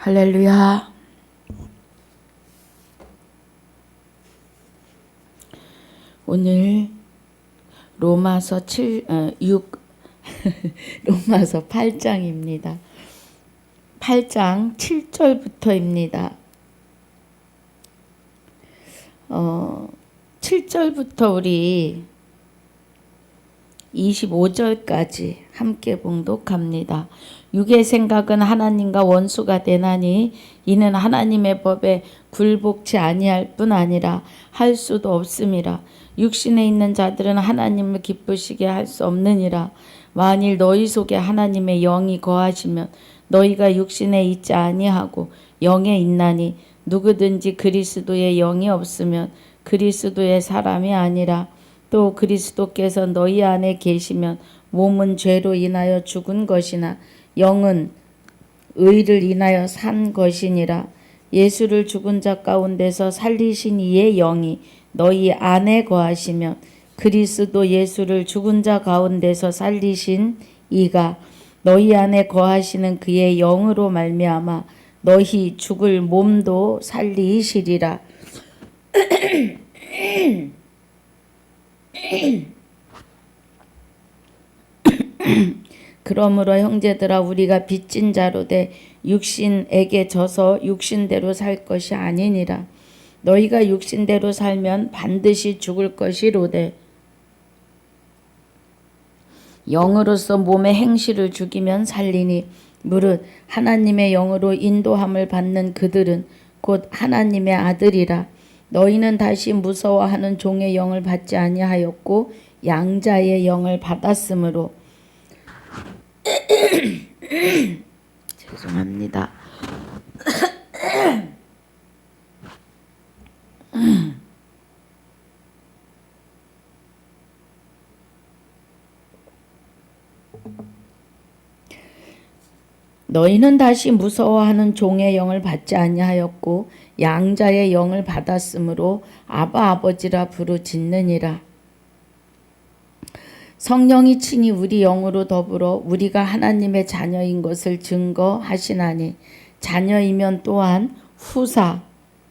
할렐루야. 오늘 로마서 8장입니다. 8장 7절부터입니다. 7절부터 우리 25절까지 함께 봉독합니다. 육의 생각은 하나님과 원수가 되나니 이는 하나님의 법에 굴복치 아니할 뿐 아니라 할 수도 없음이라. 육신에 있는 자들은 하나님을 기쁘시게 할 수 없느니라. 만일 너희 속에 하나님의 영이 거하시면 너희가 육신에 있지 아니하고 영에 있나니 누구든지 그리스도의 영이 없으면 그리스도의 사람이 아니라. 또 그리스도께서 너희 안에 계시면 몸은 죄로 인하여 죽은 것이나 영은 의를 인하여 산 것이니라. 예수를 죽은 자 가운데서 살리신 이의 영이 너희 안에 거하시면 그리스도 예수를 죽은 자 가운데서 살리신 이가 너희 안에 거하시는 그의 영으로 말미암아 너희 죽을 몸도 살리시리라. 그러므로 형제들아 우리가 빚진 자로 돼 육신에게 져서 육신대로 살 것이 아니니라. 너희가 육신대로 살면 반드시 죽을 것이로되 영으로서 몸의 행실을 죽이면 살리니 무릇 하나님의 영으로 인도함을 받는 그들은 곧 하나님의 아들이라. 너희는 다시 무서워하는 종의 영을 받지 아니하였고 양자의 영을 받았으므로 죄송합니다. 너희는 다시 무서워하는 종의 영을 받지 아니하였고 양자의 영을 받았으므로 아바 아버지라 부르짖느니라. 성령이 친히 우리 영으로 더불어 우리가 하나님의 자녀인 것을 증거하시나니 자녀이면 또한 후사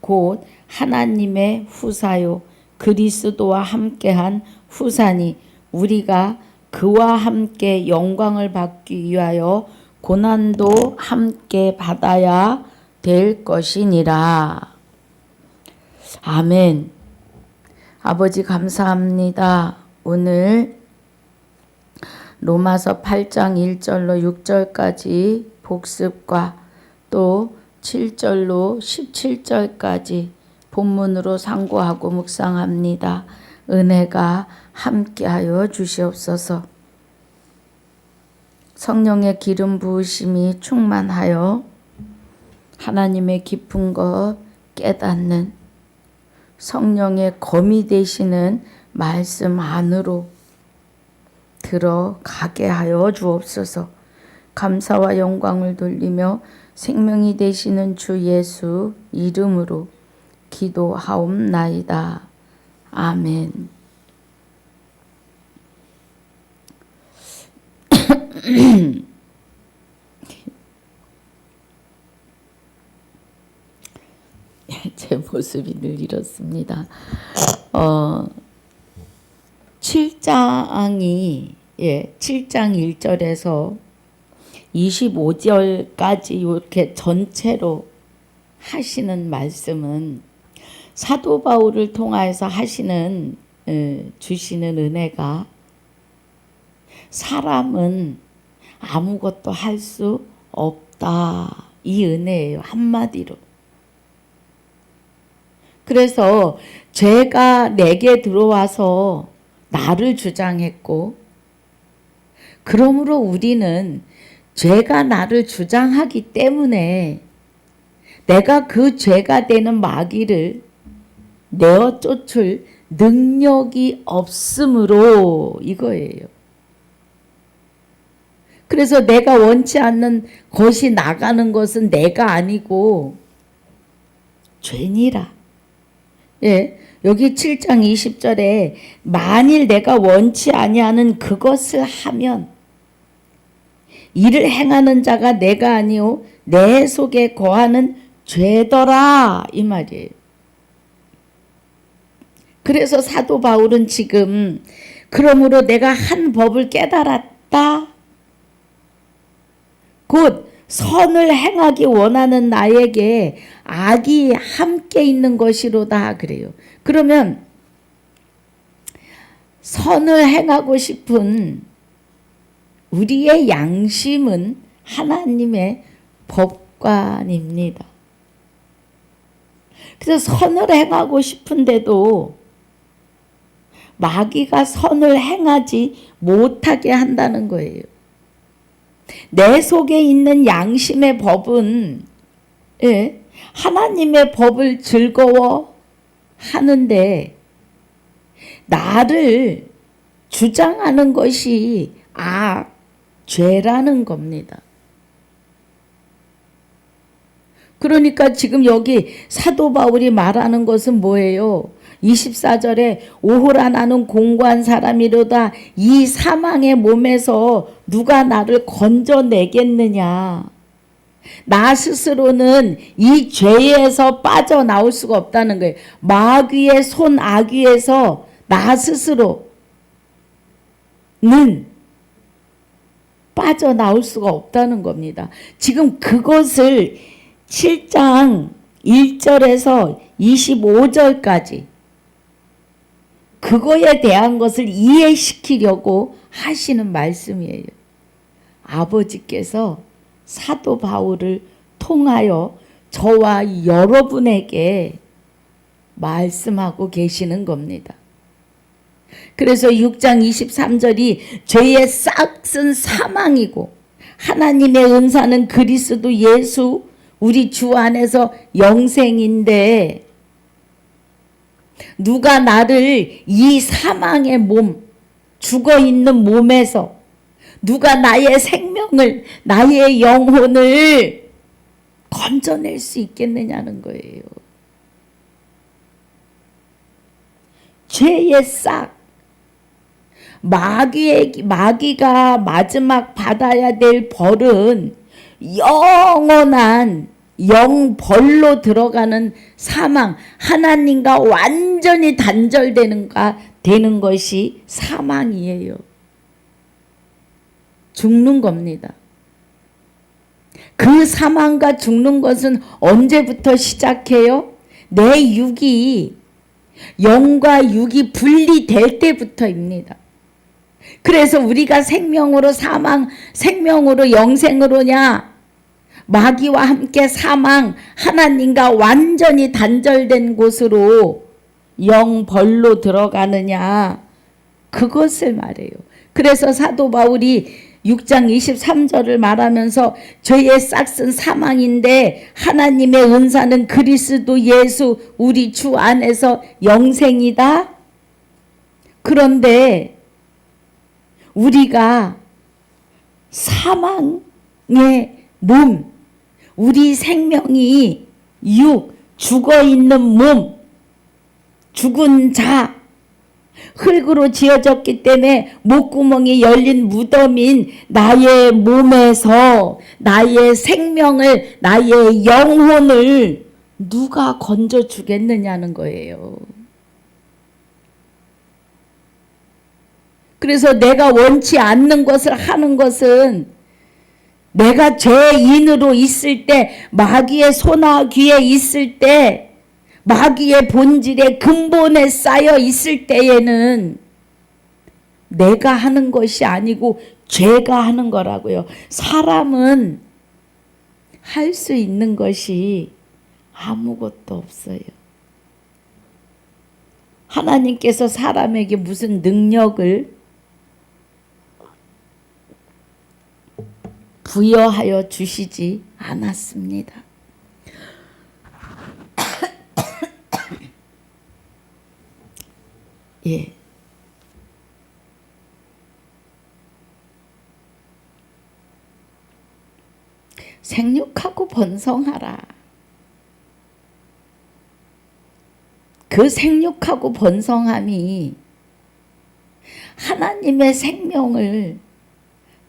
곧 하나님의 후사요 그리스도와 함께한 후사니 우리가 그와 함께 영광을 받기 위하여 고난도 함께 받아야 될 것이니라. 아멘. 아버지 감사합니다. 오늘 로마서 8장 1절로 6절까지 복습과 또 7절로 17절까지 본문으로 상고하고 묵상합니다. 은혜가 함께하여 주시옵소서. 성령의 기름 부으심이 충만하여 하나님의 깊은 것 깨닫는 성령의 검이 되시는 말씀 안으로 들어가게 하여 주옵소서. 감사와 영광을 돌리며 생명이 되시는 주 예수 이름으로 기도하옵나이다. 아멘. 제 모습이 늘 이렇습니다. 7장 1절에서 25절까지 이렇게 전체로 하시는 말씀은 사도 바울을 통하여서 하시는 주시는 은혜가 사람은 아무것도 할 수 없다. 이 은혜예요. 한마디로. 그래서 죄가 내게 들어와서 나를 주장했고 그러므로 우리는 죄가 나를 주장하기 때문에 내가 그 죄가 되는 마귀를 내어 쫓을 능력이 없으므로 이거예요. 그래서 내가 원치 않는 것이 나가는 것은 내가 아니고 죄니라. 여기 7장 20절에 만일 내가 원치 아니하는 그것을 하면 이를 행하는 자가 내가 아니오 내 속에 거하는 죄더라 이 말이에요. 그래서 사도 바울은 지금 그러므로 내가 한 법을 깨달았다. 곧 선을 행하기 원하는 나에게 악이 함께 있는 것이로다 그래요. 그러면 선을 행하고 싶은 우리의 양심은 하나님의 법관입니다. 그래서 선을 행하고 싶은데도 마귀가 선을 행하지 못하게 한다는 거예요. 내 속에 있는 양심의 법은 하나님의 법을 즐거워 하는데 나를 주장하는 것이 죄라는 겁니다. 그러니까 지금 여기 사도 바울이 말하는 것은 뭐예요? 24절에 오호라 나는 공고한 사람이로다 이 사망의 몸에서 누가 나를 건져내겠느냐. 나 스스로는 이 죄에서 빠져나올 수가 없다는 거예요. 마귀의 손 악위에서 나 스스로는 빠져나올 수가 없다는 겁니다. 지금 그것을 7장 1절에서 25절까지 그거에 대한 것을 이해시키려고 하시는 말씀이에요. 아버지께서 사도 바울을 통하여 저와 여러분에게 말씀하고 계시는 겁니다. 그래서 6장 23절이 죄의 싹은 사망이고 하나님의 은사는 그리스도 예수 우리 주 안에서 영생인데 누가 나를 이 사망의 몸, 죽어있는 몸에서 누가 나의 생명을, 나의 영혼을 건져낼 수 있겠느냐는 거예요. 죄의 싹, 마귀가 마지막 받아야 될 벌은 영원한 영벌로 들어가는 사망, 하나님과 완전히 단절되는 것이 사망이에요. 죽는 겁니다. 그 사망과 죽는 것은 언제부터 시작해요? 내 육이 영과 육이 분리될 때부터입니다. 그래서 우리가 생명으로 사망, 생명으로 영생으로냐, 마귀와 함께 사망, 하나님과 완전히 단절된 곳으로 영벌로 들어가느냐, 그것을 말해요. 그래서 사도 바울이 6장 23절을 말하면서 죄의 싹은 사망인데 하나님의 은사는 그리스도 예수 우리 주 안에서 영생이다. 그런데 우리가 사망의 몸, 우리 생명이 죽어있는 몸, 죽은 자, 흙으로 지어졌기 때문에 목구멍이 열린 무덤인 나의 몸에서 나의 생명을, 나의 영혼을 누가 건져주겠느냐는 거예요. 그래서 내가 원치 않는 것을 하는 것은 내가 죄인으로 있을 때, 마귀의 손아귀에 있을 때, 마귀의 본질에 근본에 쌓여 있을 때에는 내가 하는 것이 아니고 죄가 하는 거라고요. 사람은 할 수 있는 것이 아무것도 없어요. 하나님께서 사람에게 무슨 능력을 부여하여 주시지 않았습니다. 예. 생육하고 번성하라. 그 생육하고 번성함이 하나님의 생명을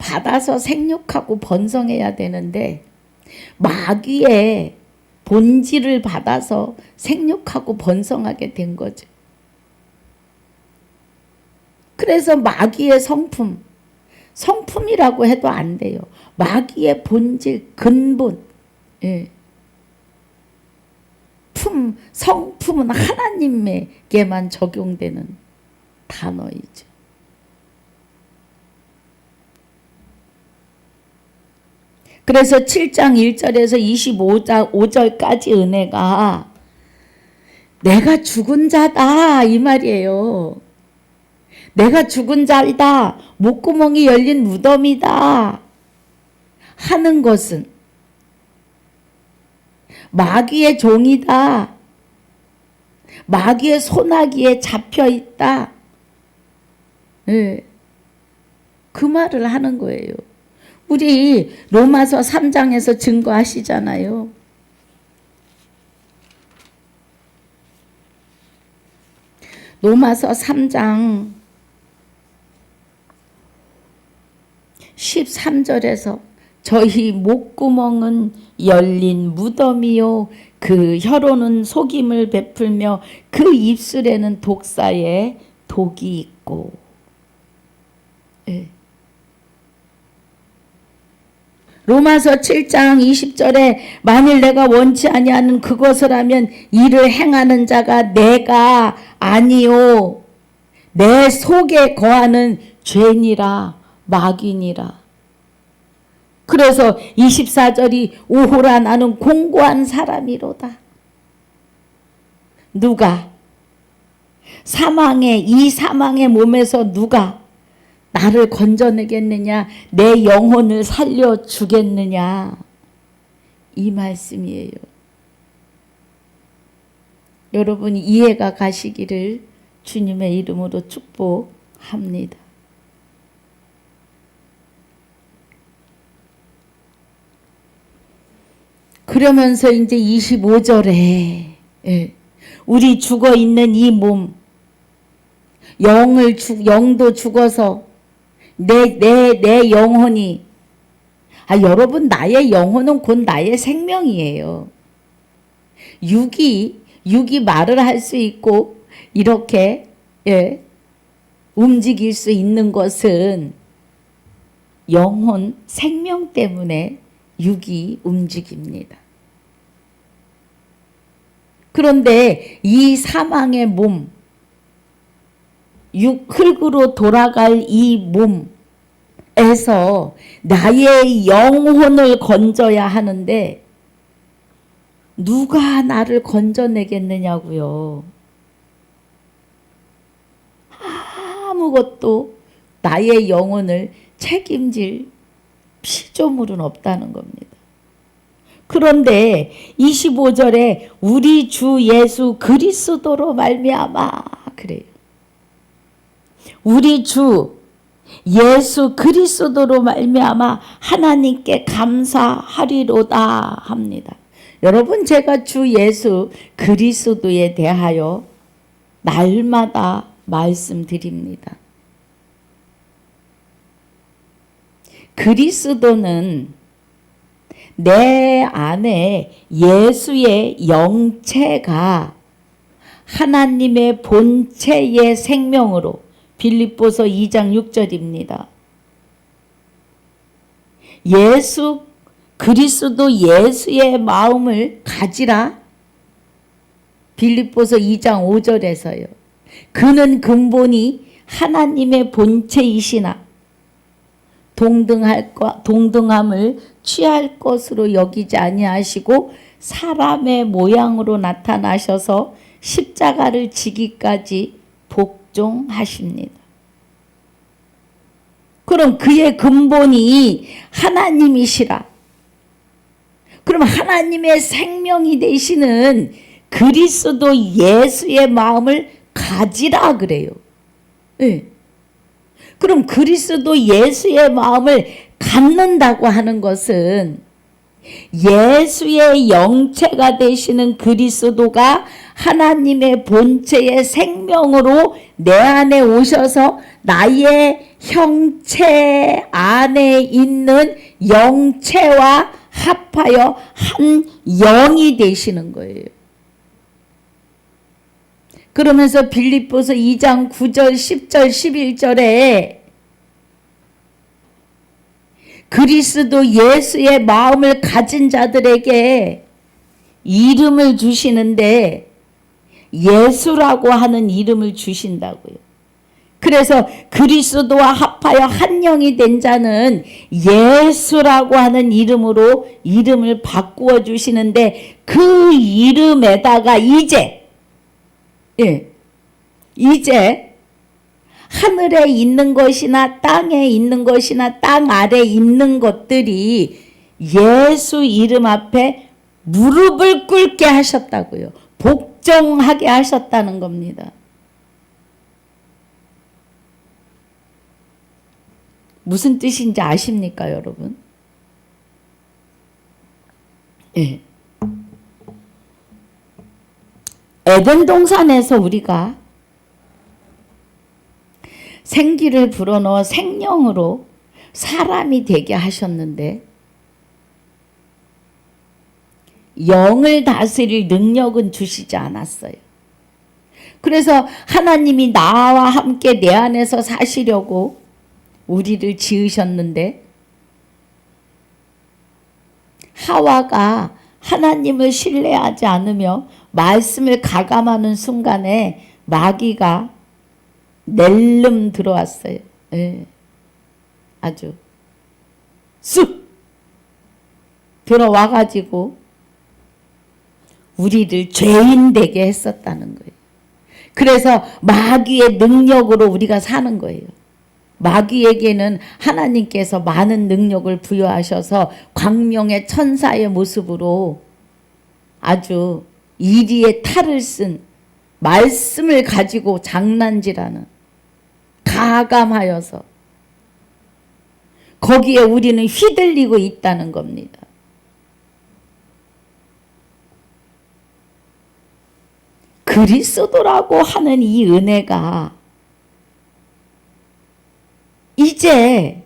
받아서 생육하고 번성해야 되는데 마귀의 본질을 받아서 생육하고 번성하게 된 거죠. 그래서 마귀의 성품이라고 해도 안 돼요. 마귀의 본질, 근본, 성품은 하나님에게만 적용되는 단어이죠. 그래서 7장 1절에서 25절까지 은혜가 내가 죽은 자다 이 말이에요. 내가 죽은 자이다. 목구멍이 열린 무덤이다. 하는 것은 마귀의 종이다. 마귀의 소나기에 잡혀 있다. 그 말을 하는 거예요. 우리 로마서 3장에서 증거하시잖아요. 로마서 3장 13절에서 저희 목구멍은 열린 무덤이요 그 혀로는 속임을 베풀며 그 입술에는 독사의 독이 있고. 로마서 7장 20절에 만일 내가 원치 아니하는 그것을 하면 이를 행하는 자가 내가 아니요 내 속에 거하는 죄니라 마귀니라. 그래서 24절이 오호라 나는 공고한 사람이로다. 누가 이 사망의 몸에서 누가 나를 건져내겠느냐, 내 영혼을 살려주겠느냐, 이 말씀이에요. 여러분 이해가 가시기를 주님의 이름으로 축복합니다. 그러면서 이제 25절에 우리 죽어 있는 이 몸, 영도 죽어서 내 영혼이, 여러분 나의 영혼은 곧 나의 생명이에요. 육이 말을 할 수 있고 이렇게 움직일 수 있는 것은 영혼, 생명 때문에 육이 움직입니다. 그런데 이 사망의 몸, 흙으로 돌아갈 이 몸에서 나의 영혼을 건져야 하는데 누가 나를 건져내겠느냐고요. 아무것도 나의 영혼을 책임질 피조물은 없다는 겁니다. 그런데 25절에 우리 주 예수 그리스도로 말미암아 그래요. 우리 주 예수 그리스도로 말미암아 하나님께 감사하리로다 합니다. 여러분 제가 주 예수 그리스도에 대하여 날마다 말씀드립니다. 그리스도는 내 안에 예수의 영체가 하나님의 본체의 생명으로, 빌립보서 2장 6절입니다. 그리스도 예수의 마음을 가지라. 빌립보서 2장 5절에서요. 그는 근본이 하나님의 본체이시나 동등함을 취할 것으로 여기지 아니하시고 사람의 모양으로 나타나셔서 십자가를 지기까지 복종하십니다. 그럼 그의 근본이 하나님이시라. 그럼 하나님의 생명이 되시는 그리스도 예수의 마음을 가지라 그래요. 네. 그럼 그리스도 예수의 마음을 갖는다고 하는 것은 예수의 영체가 되시는 그리스도가 하나님의 본체의 생명으로 내 안에 오셔서 나의 형체 안에 있는 영체와 합하여 한 영이 되시는 거예요. 그러면서 빌립보서 2장 9절, 10절, 11절에 그리스도 예수의 마음을 가진 자들에게 이름을 주시는데 예수라고 하는 이름을 주신다고요. 그래서 그리스도와 합하여 한 영이 된 자는 예수라고 하는 이름으로 이름을 바꾸어 주시는데 그 이름에다가 이제 하늘에 있는 것이나 땅에 있는 것이나 땅 아래 있는 것들이 예수 이름 앞에 무릎을 꿇게 하셨다고요. 복종하게 하셨다는 겁니다. 무슨 뜻인지 아십니까, 여러분? 예. 에덴 동산에서 우리가 생기를 불어넣어 생명으로 사람이 되게 하셨는데 영을 다스릴 능력은 주시지 않았어요. 그래서 하나님이 나와 함께 내 안에서 사시려고 우리를 지으셨는데 하와가 하나님을 신뢰하지 않으며 말씀을 가감하는 순간에 마귀가 낼름 들어왔어요. 예. 아주 쑥 들어와가지고 우리를 죄인 되게 했었다는 거예요. 그래서 마귀의 능력으로 우리가 사는 거예요. 마귀에게는 하나님께서 많은 능력을 부여하셔서 광명의 천사의 모습으로 아주 이리의 탈을 쓴 말씀을 가지고 장난질하는 가감하여서 거기에 우리는 휘둘리고 있다는 겁니다. 그리스도라고 하는 이 은혜가 이제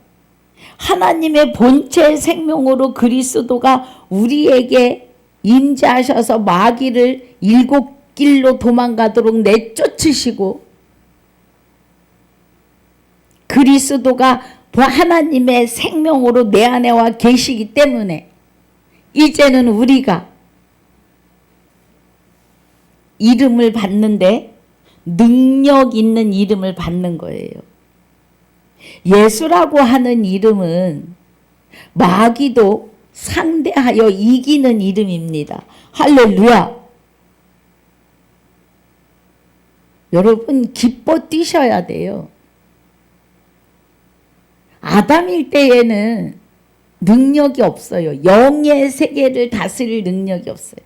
하나님의 본체 생명으로 그리스도가 우리에게 임재하셔서 마귀를 일곱 길로 도망가도록 내쫓으시고 그리스도가 하나님의 생명으로 내 안에 와 계시기 때문에 이제는 우리가 이름을 받는데 능력 있는 이름을 받는 거예요. 예수라고 하는 이름은 마귀도 상대하여 이기는 이름입니다. 할렐루야. 여러분 기뻐 뛰셔야 돼요. 아담일 때에는 능력이 없어요. 영의 세계를 다스릴 능력이 없어요.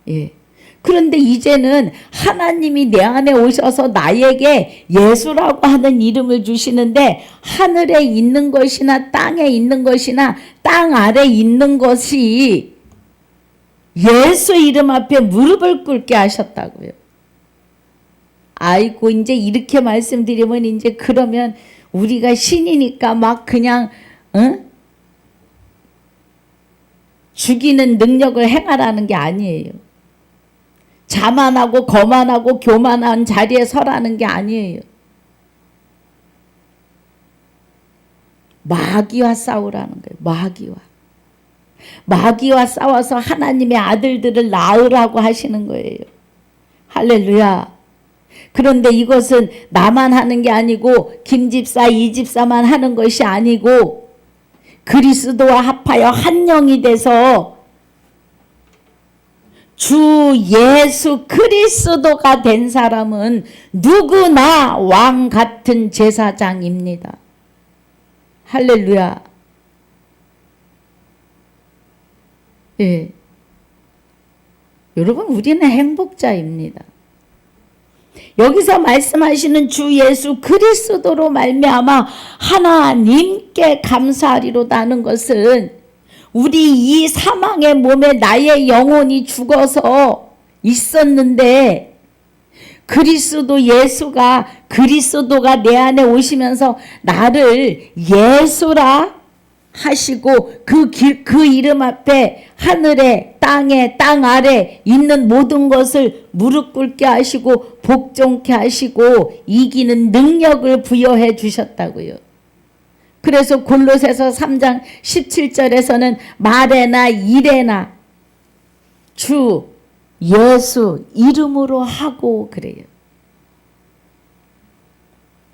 예. 그런데 이제는 하나님이 내 안에 오셔서 나에게 예수라고 하는 이름을 주시는데 하늘에 있는 것이나 땅에 있는 것이나 땅 아래 있는 것이 예수 이름 앞에 무릎을 꿇게 하셨다고요. 아이고 이제 이렇게 말씀드리면 이제 그러면 우리가 신이니까 막 그냥 죽이는 능력을 행하라는 게 아니에요. 자만하고 거만하고 교만한 자리에 서라는 게 아니에요. 마귀와 싸우라는 거예요. 마귀와 싸워서 하나님의 아들들을 낳으라고 하시는 거예요. 할렐루야. 그런데 이것은 나만 하는 게 아니고 김집사 이집사만 하는 것이 아니고 그리스도와 합하여 한 영이 돼서 주 예수 그리스도가 된 사람은 누구나 왕 같은 제사장입니다. 할렐루야. 예. 여러분 우리는 행복자입니다. 여기서 말씀하시는 주 예수 그리스도로 말미암아 하나님께 감사하리로다 하는 것은 우리 이 사망의 몸에 나의 영혼이 죽어서 있었는데 그리스도 예수가 그리스도가 내 안에 오시면서 나를 예수라 하시고 그 이름 앞에 하늘에 땅에 땅 아래 있는 모든 것을 무릎 꿇게 하시고 복종케 하시고 이기는 능력을 부여해 주셨다고요. 그래서 골로새서 3장 17절에서는 말에나 일에나 주 예수 이름으로 하고 그래요.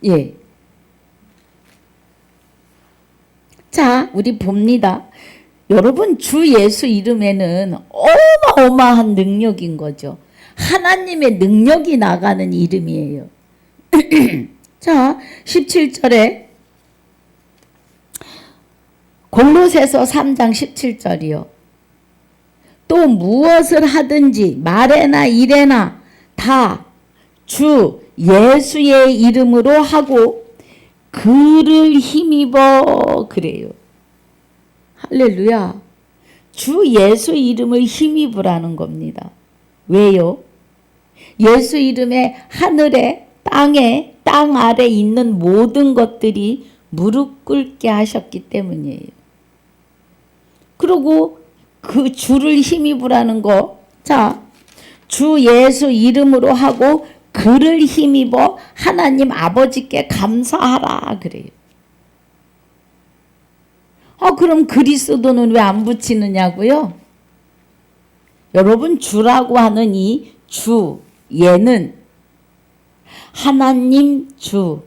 예. 자, 우리 봅니다. 여러분, 주 예수 이름에는 어마어마한 능력인 거죠. 하나님의 능력이 나가는 이름이에요. 자, 17절에 골로새서 3장 17절이요. 또 무엇을 하든지 말에나 일에나 다 주 예수의 이름으로 하고 그를 힘입어 그래요. 할렐루야. 주 예수 이름을 힘입으라는 겁니다. 왜요? 예수 이름에 하늘에 땅에 땅 아래 있는 모든 것들이 무릎 꿇게 하셨기 때문이에요. 그리고 그 주를 힘입으라는 거. 자, 주 예수 이름으로 하고 그를 힘입어 하나님 아버지께 감사하라 그래요. 그럼 그리스도는 왜 안 붙이느냐고요? 여러분, 주라고 하는 이 주, 얘는 하나님 주,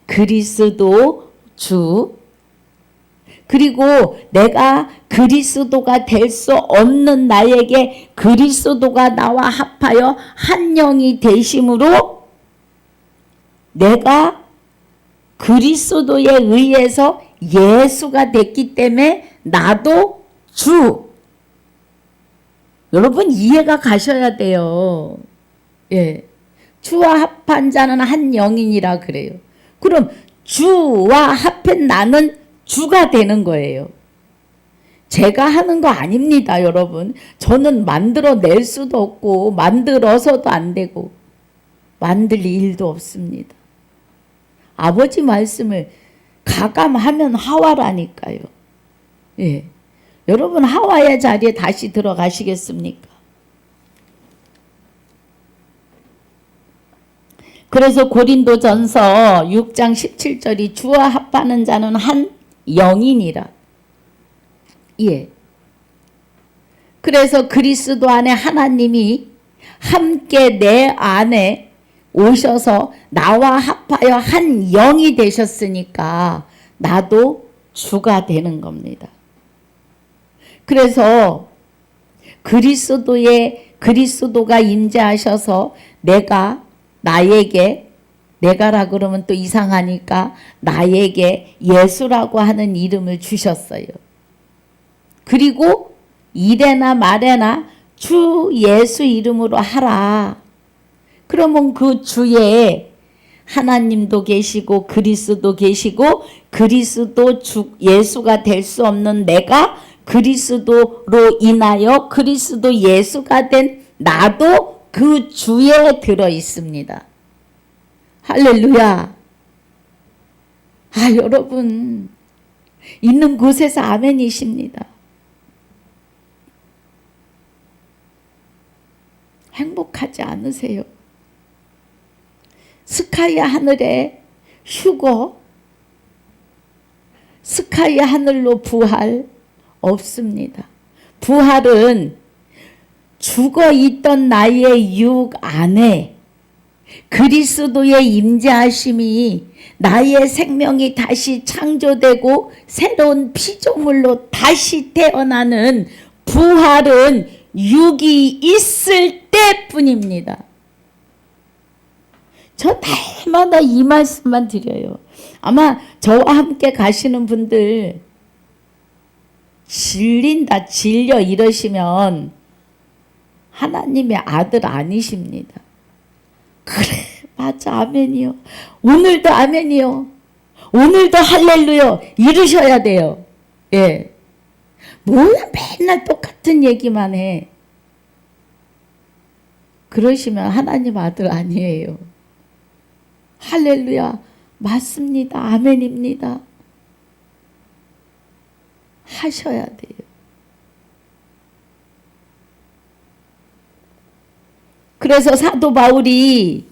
그리스도 주, 그리고 내가 그리스도가 될 수 없는 나에게 그리스도가 나와 합하여 한 영이 되심으로 내가 그리스도에 의해서 예수가 됐기 때문에 나도 주. 여러분 이해가 가셔야 돼요. 예. 주와 합한 자는 한 영이니라 그래요. 그럼 주와 합한 나는 주가 되는 거예요. 제가 하는 거 아닙니다, 여러분. 저는 만들어낼 수도 없고 만들어서도 안 되고 만들 일도 없습니다. 아버지 말씀을 가감하면 하와라니까요. 예. 여러분 하와의 자리에 다시 들어가시겠습니까? 그래서 고린도전서 6장 17절이 주와 합하는 자는 한 영이니라. 예. 그래서 그리스도 안에 하나님이 함께 내 안에 오셔서 나와 합하여 한 영이 되셨으니까 나도 주가 되는 겁니다. 그래서 그리스도가 임재하셔서 내가라 그러면 또 이상하니까 나에게 예수라고 하는 이름을 주셨어요. 그리고 일에나 말에나 주 예수 이름으로 하라. 그러면 그 주에 하나님도 계시고 그리스도 계시고 그리스도 주 예수가 될 수 없는 내가 그리스도로 인하여 그리스도 예수가 된 나도 그 주에 들어 있습니다. 할렐루야. 여러분 있는 곳에서 아멘이십니다. 행복하지 않으세요? 스카이아 하늘에 휴거, 스카이아 하늘로 부활 없습니다. 부활은 죽어 있던 나의 육 안에 그리스도의 임재하심이 나의 생명이 다시 창조되고 새로운 피조물로 다시 태어나는 부활은 육이 있을 때뿐입니다. 저 날마다 이 말씀만 드려요. 아마 저와 함께 가시는 분들 질려 이러시면 하나님의 아들 아니십니다. 그래, 맞아, 아멘이요. 오늘도 아멘이요. 오늘도 할렐루야 이러셔야 돼요. 예. 뭐야 맨날 똑같은 얘기만 해. 그러시면 하나님 아들 아니에요. 할렐루야. 맞습니다. 아멘입니다. 하셔야 돼요. 그래서 사도 바울이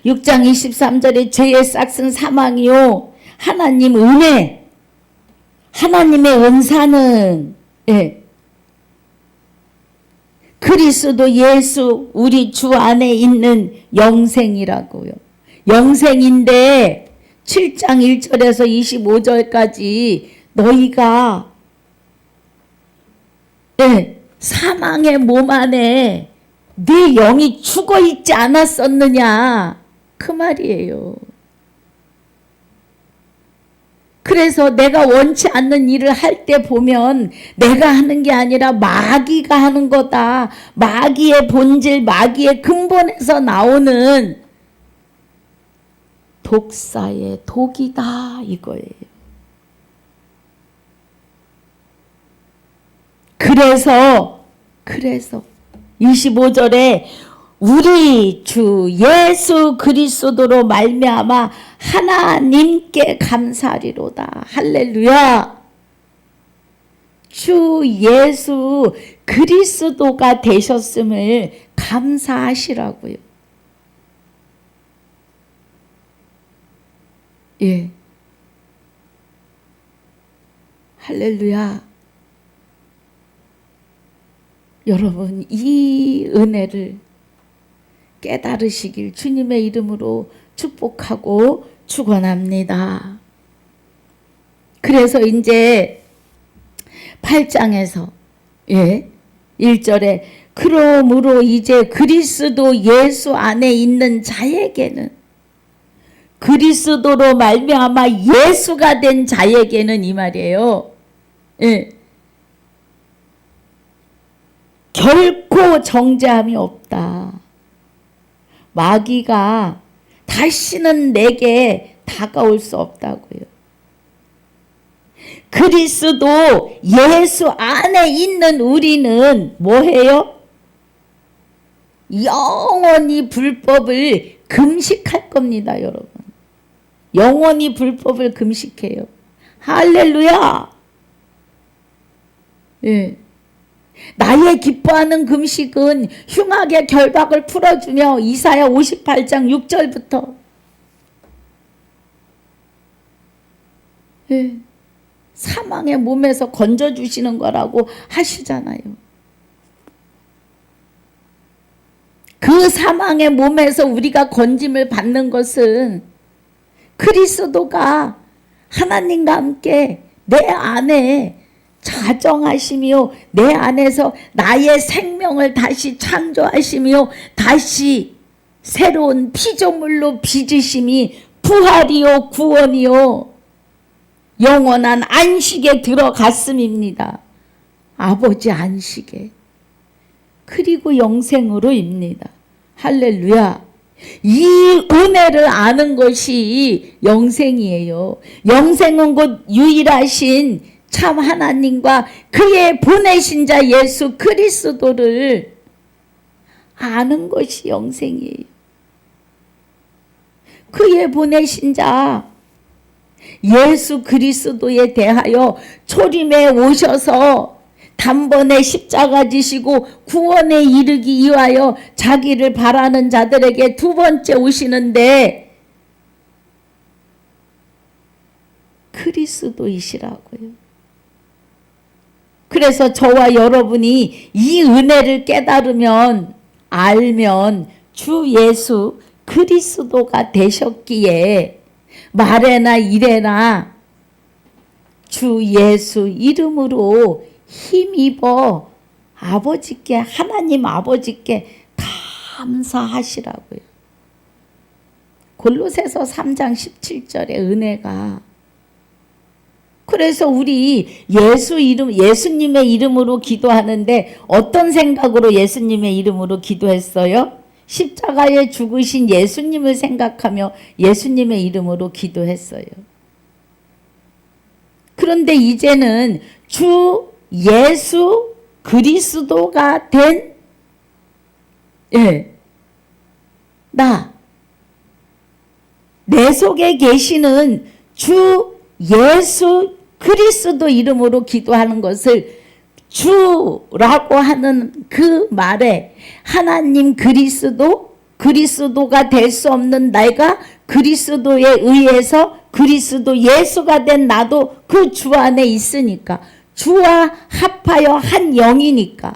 6장 23절에 죄의 싹슨 사망이요 하나님 은혜, 하나님의 은사는 그리스도 예수 우리 주 안에 있는 영생이라고요. 영생인데 7장 1절에서 25절까지 너희가 사망의 몸 안에 네 영이 죽어 있지 않았었느냐 그 말이에요. 그래서 내가 원치 않는 일을 할 때 보면 내가 하는 게 아니라 마귀가 하는 거다. 마귀의 본질, 마귀의 근본에서 나오는 독사의 독이다 이거예요. 그래서 25절에 우리 주 예수 그리스도로 말미암아 하나님께 감사하리로다. 할렐루야. 주 예수 그리스도가 되셨음을 감사하시라고요. 예. 할렐루야. 여러분 이 은혜를 깨달으시길 주님의 이름으로 축복하고 축원합니다. 그래서 이제 8장에서 1절에 그러므로 이제 그리스도 예수 안에 있는 자에게는 그리스도로 말미암아 예수가 된 자에게는 이 말이에요. 결코 정죄함이 없다. 마귀가 다시는 내게 다가올 수 없다고요. 그리스도 예수 안에 있는 우리는 뭐해요? 영원히 불법을 금식할 겁니다, 여러분. 영원히 불법을 금식해요. 할렐루야! 나의 기뻐하는 금식은 흉악의 결박을 풀어주며 이사야 58장 6절부터 사망의 몸에서 건져주시는 거라고 하시잖아요. 그 사망의 몸에서 우리가 건짐을 받는 것은 그리스도가 하나님과 함께 내 안에 자정하시며 내 안에서 나의 생명을 다시 창조하시며 다시 새로운 피조물로 빚으심이 부활이요 구원이요 영원한 안식에 들어갔음입니다. 아버지 안식에. 그리고 영생으로입니다. 할렐루야. 이 은혜를 아는 것이 영생이에요. 영생은 곧 유일하신 참 하나님과 그의 보내신 자 예수 그리스도를 아는 것이 영생이에요. 그의 보내신 자 예수 그리스도에 대하여 초림에 오셔서 단번에 십자가 지시고 구원에 이르기 위하여 자기를 바라는 자들에게 두 번째 오시는데 그리스도이시라고요. 그래서 저와 여러분이 이 은혜를 깨달으면 알면 주 예수 그리스도가 되셨기에 말에나 이래나 주 예수 이름으로 힘입어 아버지께 하나님 아버지께 감사하시라고요. 골로새서 3장 17절의 은혜가 그래서 우리 예수님의 이름으로 기도하는데 어떤 생각으로 예수님의 이름으로 기도했어요? 십자가에 죽으신 예수님을 생각하며 예수님의 이름으로 기도했어요. 그런데 이제는 주 예수 그리스도가 된 나, 내 속에 계시는 주 예수 그리스도 이름으로 기도하는 것을 주라고 하는 그 말에 하나님 그리스도가 될 수 없는 내가 그리스도에 의해서 그리스도 예수가 된 나도 그 주 안에 있으니까 주와 합하여 한 영이니까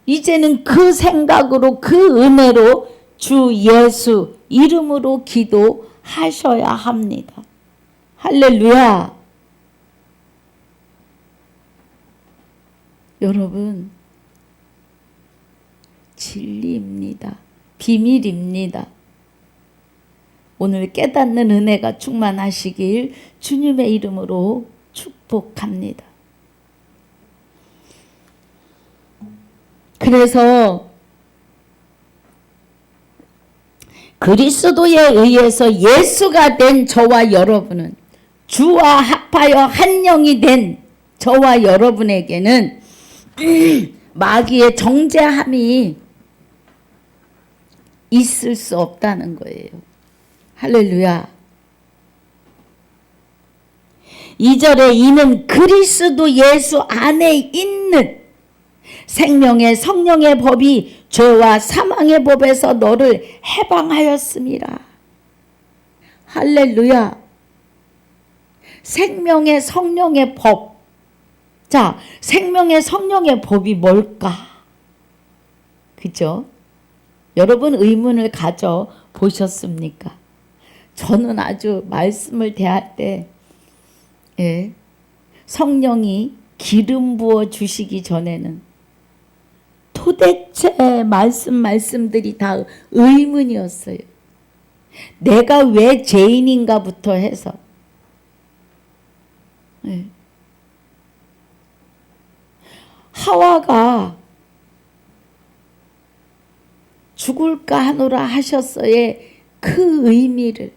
이제는 그 생각으로 그 은혜로 주 예수 이름으로 기도하셔야 합니다. 할렐루야. 여러분, 진리입니다. 비밀입니다. 오늘 깨닫는 은혜가 충만하시길 주님의 이름으로 축복합니다. 그래서 그리스도에 의해서 예수가 된 저와 여러분은 주와 합하여 한 영이 된 저와 여러분에게는 마귀의 정죄함이 있을 수 없다는 거예요. 할렐루야. 2절에 이는 그리스도 예수 안에 있는 생명의 성령의 법이 죄와 사망의 법에서 너를 해방하였음이라. 할렐루야. 생명의 성령의 법. 자, 생명의 성령의 법이 뭘까? 그죠? 여러분 의문을 가져 보셨습니까? 저는 아주 말씀을 대할 때 성령이 기름 부어 주시기 전에는 도대체 말씀들이 다 의문이었어요. 내가 왜 죄인인가부터 해서 하와가 죽을까 하노라 하셨어의 그 의미를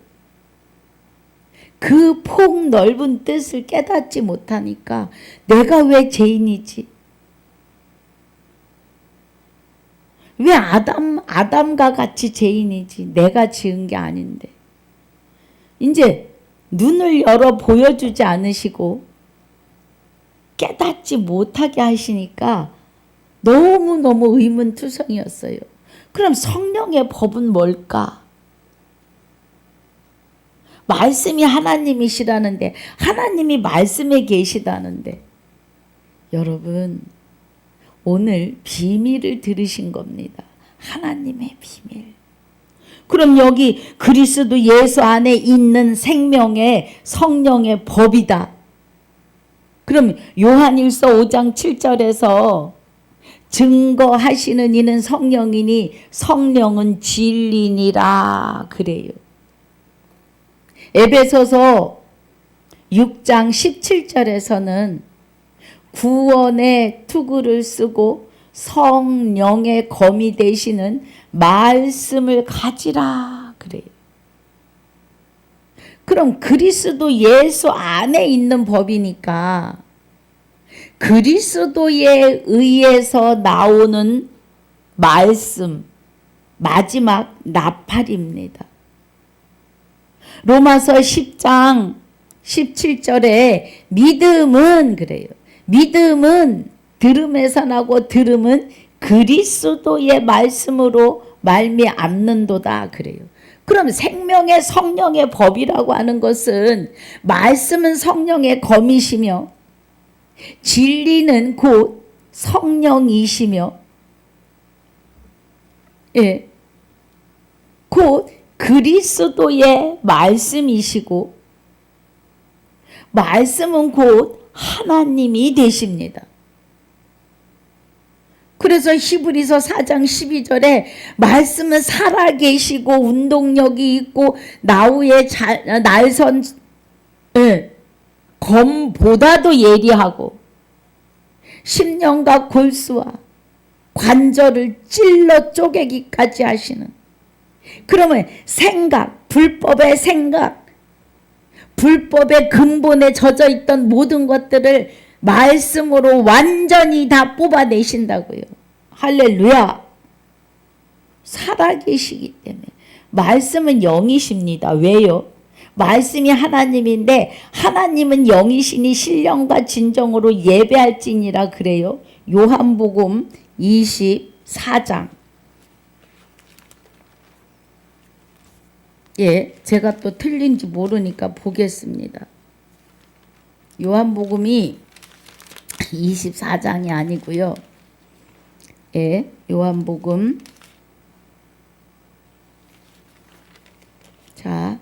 그 폭 넓은 뜻을 깨닫지 못하니까 내가 왜 죄인이지? 왜 아담과 같이 죄인이지? 내가 지은 게 아닌데. 이제 눈을 열어 보여주지 않으시고 깨닫지 못하게 하시니까 너무너무 의문투성이었어요. 그럼 성령의 법은 뭘까? 말씀이 하나님이시라는데 하나님이 말씀에 계시다는데 여러분 오늘 비밀을 들으신 겁니다. 하나님의 비밀. 그럼 여기 그리스도 예수 안에 있는 생명의 성령의 법이다. 그럼 요한일서 5장 7절에서 증거하시는 이는 성령이니 성령은 진리니라 그래요. 에베소서 6장 17절에서는 구원의 투구를 쓰고 성령의 검이 되시는 말씀을 가지라 그래요. 그럼 그리스도 예수 안에 있는 법이니까 그리스도에 의해서 나오는 말씀, 마지막 나팔입니다. 로마서 10장 17절에 믿음은 그래요. 믿음은 들음에서 나고 들음은 그리스도의 말씀으로 말미암는도다 그래요. 그럼 생명의 성령의 법이라고 하는 것은 말씀은 성령의 검이시며 진리는 곧 성령이시며 곧 그리스도의 말씀이시고 말씀은 곧 하나님이 되십니다. 그래서 히브리서 4장 12절에 말씀은 살아계시고 운동력이 있고 나우의 날선 검보다도 예리하고 심령과 골수와 관절을 찔러 쪼개기까지 하시는. 그러면 생각, 불법의 생각, 불법의 근본에 젖어 있던 모든 것들을 말씀으로 완전히 다 뽑아내신다고요. 할렐루야. 살아계시기 때문에. 말씀은 영이십니다. 왜요? 말씀이 하나님인데 하나님은 영이시니 신령과 진정으로 예배할지니라 그래요. 요한복음 24장. 예, 제가 또 틀린지 모르니까 보겠습니다. 요한복음이 24장이 아니고요. 예, 요한복음. 자,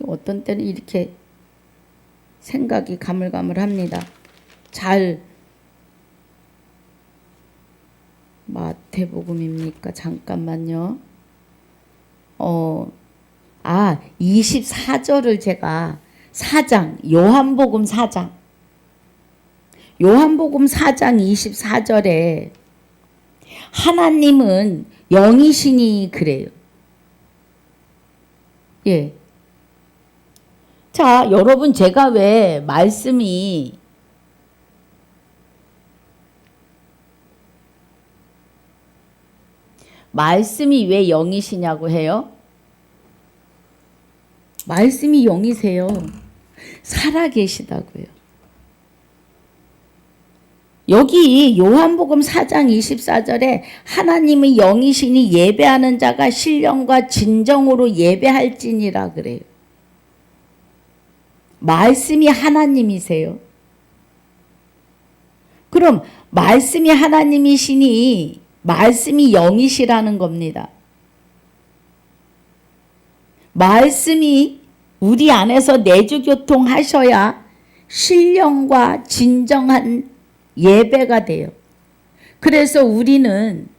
어떤 때는 이렇게 생각이 가물가물합니다. 마태복음입니까? 잠깐만요. 24절을 제가 4장, 요한복음 4장. 요한복음 4장 24절에 하나님은 영이시니 그래요. 예. 자, 여러분 제가 왜 말씀이 왜 영이시냐고 해요? 말씀이 영이세요. 살아계시다고요. 여기 요한복음 4장 24절에 하나님의 영이시니 예배하는 자가 신령과 진정으로 예배할지니라 그래요. 말씀이 하나님이세요. 그럼 말씀이 하나님이시니 말씀이 영이시라는 겁니다. 말씀이 우리 안에서 내주교통하셔야 신령과 진정한 예배가 돼요. 그래서 우리는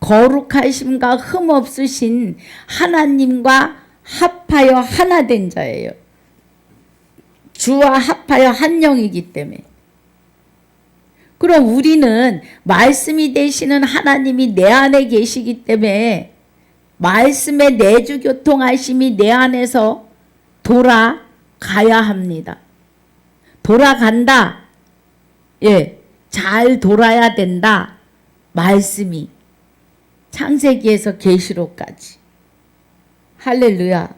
거룩하심과 흠없으신 하나님과 합하여 하나 된 자예요. 주와 합하여 한 영이기 때문에. 그럼 우리는 말씀이 되시는 하나님이 내 안에 계시기 때문에 말씀의 내주교통하심이 내 안에서 돌아가야 합니다. 돌아간다. 예, 잘 돌아야 된다. 말씀이 창세기에서 계시록까지. 할렐루야.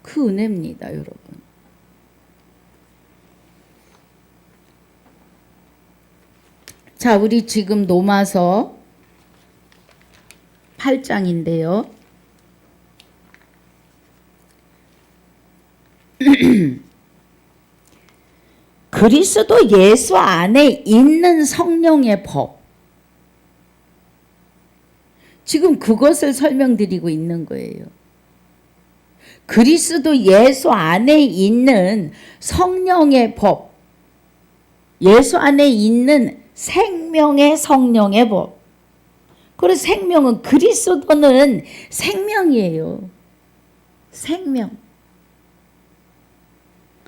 그 은혜입니다, 여러분. 자, 우리 지금 로마서 8장인데요. 그리스도 예수 안에 있는 성령의 법. 지금 그것을 설명드리고 있는 거예요. 그리스도 예수 안에 있는 성령의 법. 예수 안에 있는 생명의 성령의 법. 그래서 생명은, 그리스도는 생명이에요. 생명.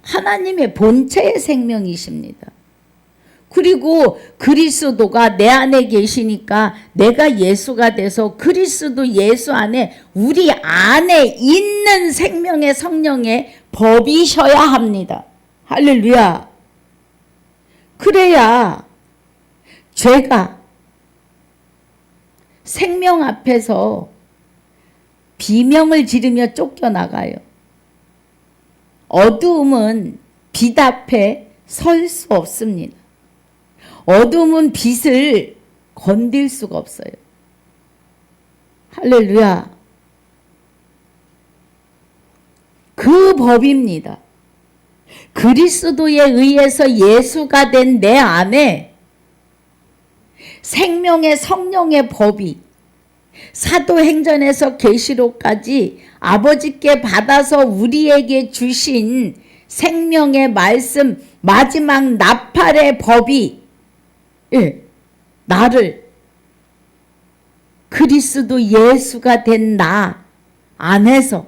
하나님의 본체의 생명이십니다. 그리고 그리스도가 내 안에 계시니까 내가 예수가 돼서 그리스도 예수 안에 우리 안에 있는 생명의 성령의 법이셔야 합니다. 할렐루야. 그래야 죄가 생명 앞에서 비명을 지르며 쫓겨나가요. 어두움은 빛 앞에 설 수 없습니다. 어두움은 빛을 건들 수가 없어요. 할렐루야. 그 법입니다. 그리스도에 의해서 예수가 된 내 안에 생명의 성령의 법이 사도행전에서 계시록까지 아버지께 받아서 우리에게 주신 생명의 말씀, 마지막 나팔의 법이 나를 그리스도 예수가 된 나 안에서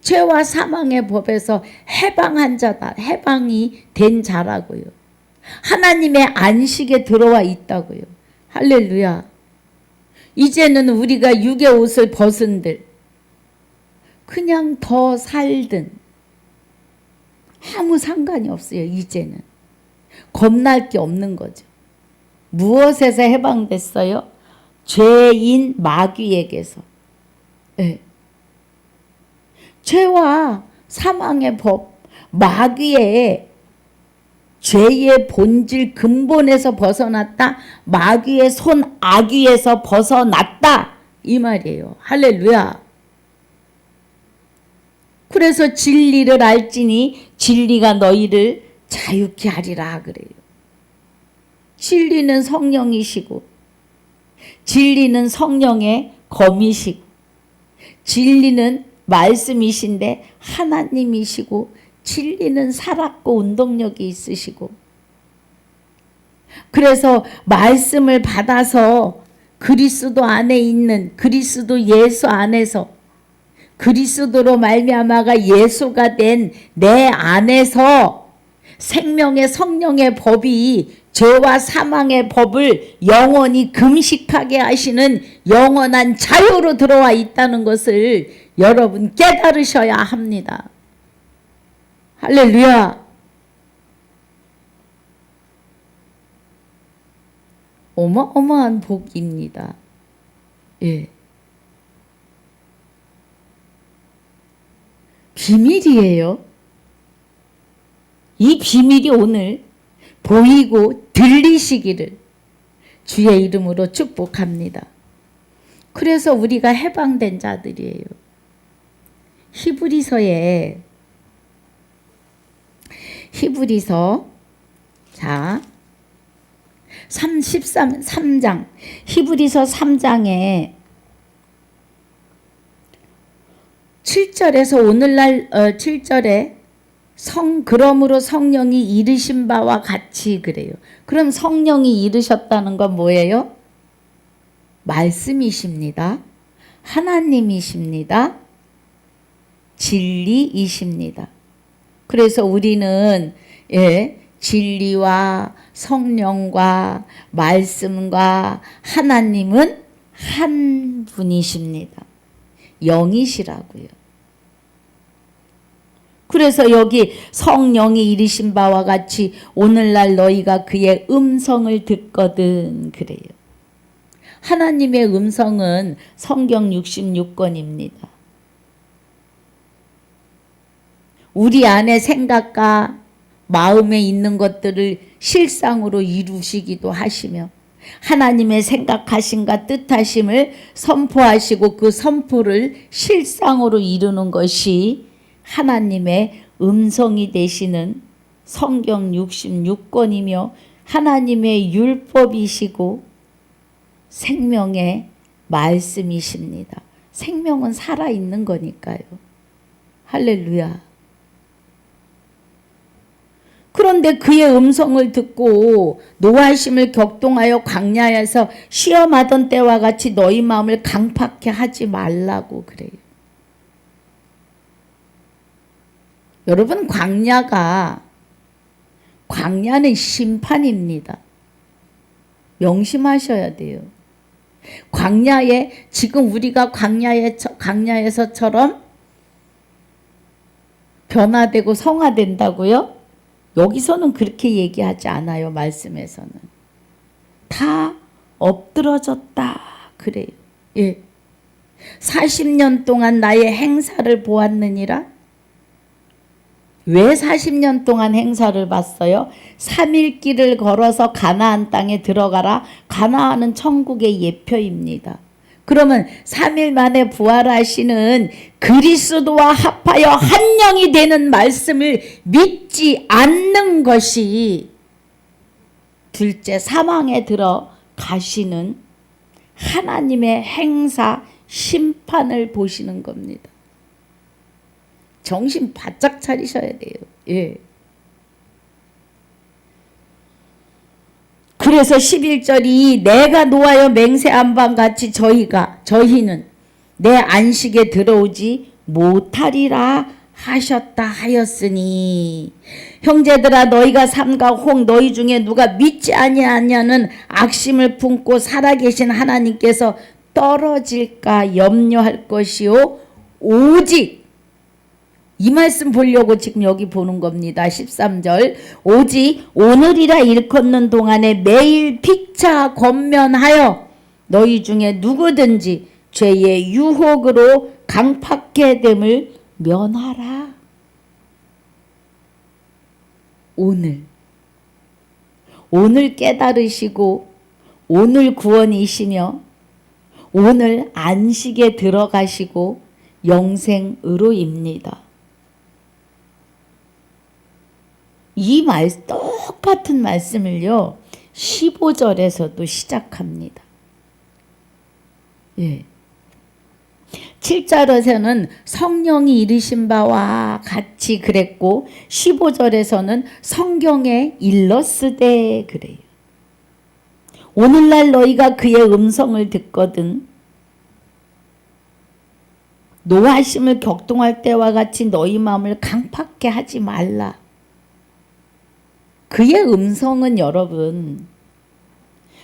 죄와 사망의 법에서 해방한 자다. 해방이 된 자라고요. 하나님의 안식에 들어와 있다고요. 할렐루야. 이제는 우리가 육의 옷을 벗은들, 그냥 더 살든 아무 상관이 없어요. 이제는 겁날 게 없는 거죠. 무엇에서 해방됐어요? 죄인 마귀에게서. 네. 죄와 사망의 법, 마귀의 죄의 본질 근본에서 벗어났다. 마귀의 손 악위에서 벗어났다. 이 말이에요. 할렐루야. 그래서 진리를 알지니 진리가 너희를 자유케 하리라 그래요. 진리는 성령이시고 진리는 성령의 검이시고 진리는 말씀이신데 하나님이시고 진리는 살았고 운동력이 있으시고 그래서 말씀을 받아서 그리스도 안에 있는 그리스도 예수 안에서 그리스도로 말미암아가 예수가 된 내 안에서 생명의 성령의 법이 죄와 사망의 법을 영원히 금식하게 하시는 영원한 자유로 들어와 있다는 것을 여러분 깨달으셔야 합니다. 할렐루야. 어마어마한 복입니다. 예. 비밀이에요. 이 비밀이 오늘 보이고 들리시기를 주의 이름으로 축복합니다. 그래서 우리가 해방된 자들이에요. 히브리서 자 3장 히브리서 3장에 7절에서 오늘날 7절에 그러므로 성령이 이르신 바와 같이 그래요. 그럼 성령이 이르셨다는 건 뭐예요? 말씀이십니다. 하나님이십니다. 진리이십니다. 그래서 우리는 진리와 성령과 말씀과 하나님은 한 분이십니다. 영이시라고요. 그래서 여기 성령이 이르신 바와 같이 오늘날 너희가 그의 음성을 듣거든 그래요. 하나님의 음성은 성경 66권입니다. 우리 안에 생각과 마음에 있는 것들을 실상으로 이루시기도 하시며 하나님의 생각하심과 뜻하심을 선포하시고 그 선포를 실상으로 이루는 것이 하나님의 음성이 되시는 성경 66권이며 하나님의 율법이시고 생명의 말씀이십니다. 생명은 살아있는 거니까요. 할렐루야. 그런데 그의 음성을 듣고 노하심을 격동하여 광야에서 시험하던 때와 같이 너희 마음을 강팍해 하지 말라고 그래요. 여러분 광야는 심판입니다. 명심하셔야 돼요. 광야에 지금 우리가 광야에서처럼 변화되고 성화된다고요? 여기서는 그렇게 얘기하지 않아요. 말씀에서는 다 엎드러졌다 그래요. 예. 40년 동안 나의 행사를 보았느니라. 왜 40년 동안 행사를 봤어요? 3일 길을 걸어서 가나안 땅에 들어가라. 가나안은 천국의 예표입니다. 그러면 3일 만에 부활하시는 그리스도와 합하여 한 영이 되는 말씀을 믿지 않는 것이 둘째 사망에 들어가시는 하나님의 행사 심판을 보시는 겁니다. 정신 바짝 차리셔야 돼요. 예. 그래서 11절이 내가 노하여 맹세한 바 같이 저희는 내 안식에 들어오지 못하리라 하셨다 하였으니 형제들아 너희가 삼가 혹 너희 중에 누가 믿지 아니하냐는 악심을 품고 살아계신 하나님께서 떨어질까 염려할 것이요 오직 이 말씀 보려고 지금 여기 보는 겁니다. 13절. 오직 오늘이라 일컫는 동안에 매일 피차 권면하여 너희 중에 누구든지 죄의 유혹으로 강팍해 됨을 면하라. 오늘 깨달으시고 오늘 구원이시며 오늘 안식에 들어가시고 영생으로입니다. 이 똑같은 말씀을요 15절에서도 시작합니다. 예. 7절에서는 성령이 이르신 바와 같이 그랬고 15절에서는 성경에 일렀으되 그래요. 오늘날 너희가 그의 음성을 듣거든 노하심을 격동할 때와 같이 너희 마음을 강팍해 하지 말라. 그의 음성은 여러분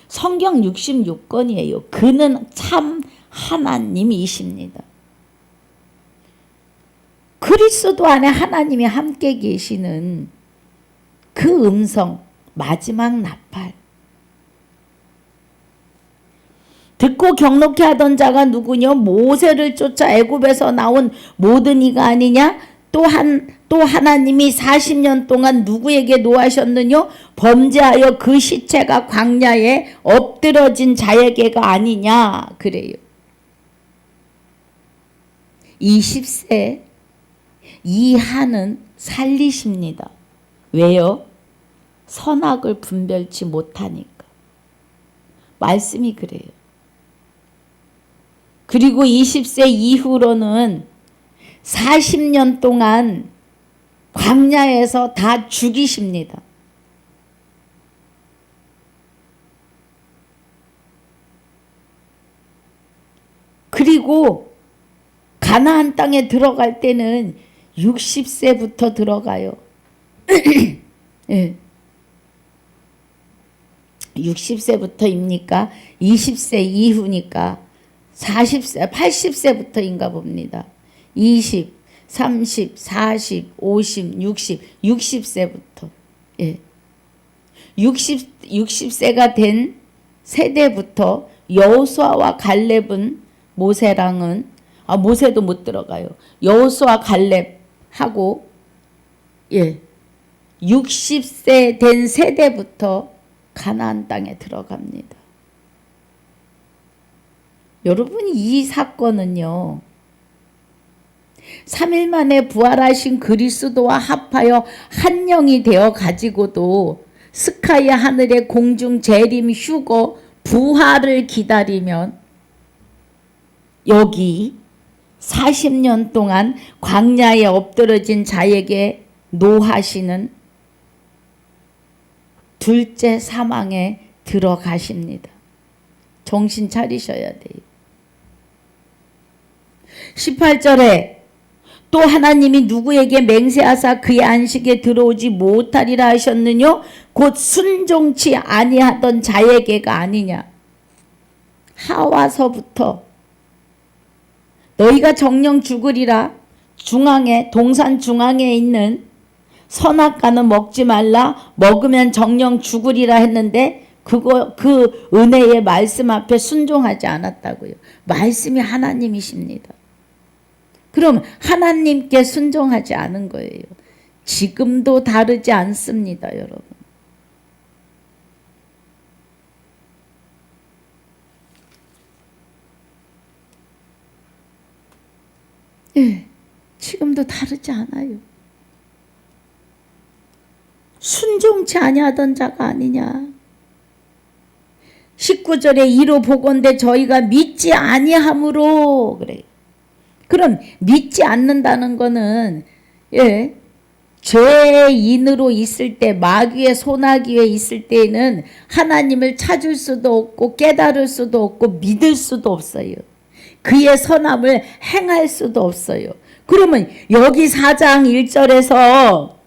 성경 66권이에요. 그는 참 하나님이십니다. 그리스도 안에 하나님이 함께 계시는 그 음성 마지막 나팔 듣고 경록해 하던 자가 누구냐? 모세를 쫓아 애굽에서 나온 모든 이가 아니냐? 또 하나님이 40년 동안 누구에게 노하셨느냐? 범죄하여 그 시체가 광야에 엎드러진 자에게가 아니냐? 그래요. 20세 이하는 살리십니다. 왜요? 선악을 분별치 못하니까. 말씀이 그래요. 그리고 20세 이후로는 40년 동안 광야에서 다 죽이십니다. 그리고 가나안 땅에 들어갈 때는 60세부터 들어가요. 예. 60세부터입니까? 20세 이후니까 40세, 80세부터인가 봅니다. 20, 30, 40, 50, 60, 60세부터. 예. 60세가 된 세대부터 여호수아와 갈렙은 모세도 못 들어가요. 여호수아 갈렙하고 60세 된 세대부터 가나안 땅에 들어갑니다. 여러분 이 사건은요 3일 만에 부활하신 그리스도와 합하여 한 영이 되어 가지고도 스카이 하늘의 공중 재림 휴거 부활을 기다리면 여기 40년 동안 광야에 엎드러진 자에게 노하시는 둘째 사망에 들어가십니다. 정신 차리셔야 돼요. 18절에 또 하나님이 누구에게 맹세하사 그의 안식에 들어오지 못하리라 하셨느냐? 곧 순종치 아니하던 자에게가 아니냐. 하와서부터 너희가 정령 죽으리라. 동산 중앙에 있는 선악과는 먹지 말라. 먹으면 정령 죽으리라 했는데 그 은혜의 말씀 앞에 순종하지 않았다고요. 말씀이 하나님이십니다. 그럼 하나님께 순종하지 않은 거예요. 지금도 다르지 않습니다, 여러분. 예, 지금도 다르지 않아요. 순종치 아니하던 자가 아니냐. 19절에 이로 보건대 저희가 믿지 아니함으로 그래요. 그럼 믿지 않는다는 거는 죄인으로 있을 때 마귀의 손아귀에 있을 때에는 하나님을 찾을 수도 없고 깨달을 수도 없고 믿을 수도 없어요. 그의 선함을 행할 수도 없어요. 그러면 여기 4장 1절에서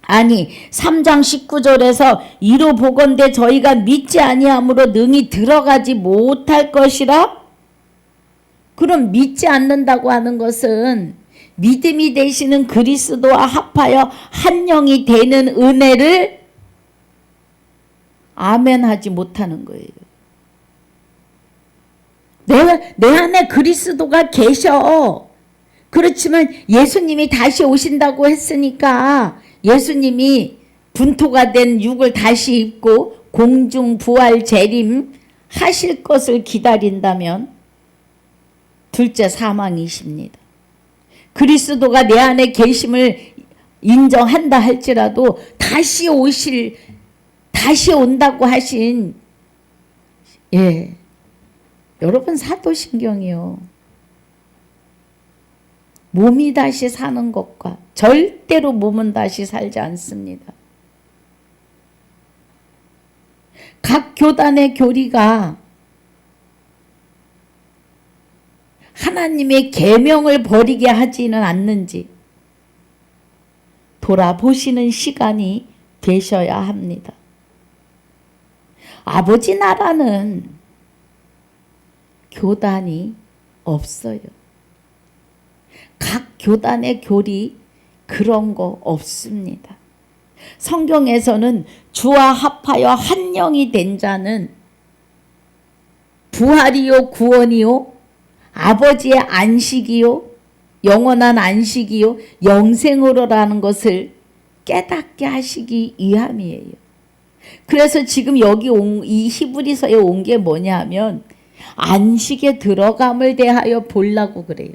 3장 19절에서 이로 보건대 저희가 믿지 아니함으로 능히 들어가지 못할 것이라? 그럼 믿지 않는다고 하는 것은 믿음이 되시는 그리스도와 합하여 한 영이 되는 은혜를 아멘하지 못하는 거예요. 내 안에 그리스도가 계셔. 그렇지만 예수님이 다시 오신다고 했으니까 예수님이 분토가 된 육을 다시 입고 공중 부활 재림 하실 것을 기다린다면 둘째 사망이십니다. 그리스도가 내 안에 계심을 인정한다 할지라도 다시 온다고 하신, 여러분 사도신경이요. 몸이 다시 사는 것과 절대로 몸은 다시 살지 않습니다. 각 교단의 교리가 하나님의 계명을 버리게 하지는 않는지 돌아보시는 시간이 되셔야 합니다. 아버지 나라는 교단이 없어요. 각 교단의 교리 그런 거 없습니다. 성경에서는 주와 합하여 한 영이 된 자는 부활이요 구원이요 아버지의 안식이요 영원한 안식이요 영생으로라는 것을 깨닫게 하시기 위함이에요. 그래서 지금 여기 이 히브리서에 온 게 뭐냐면 안식에 들어감을 대하여 보려고 그래요.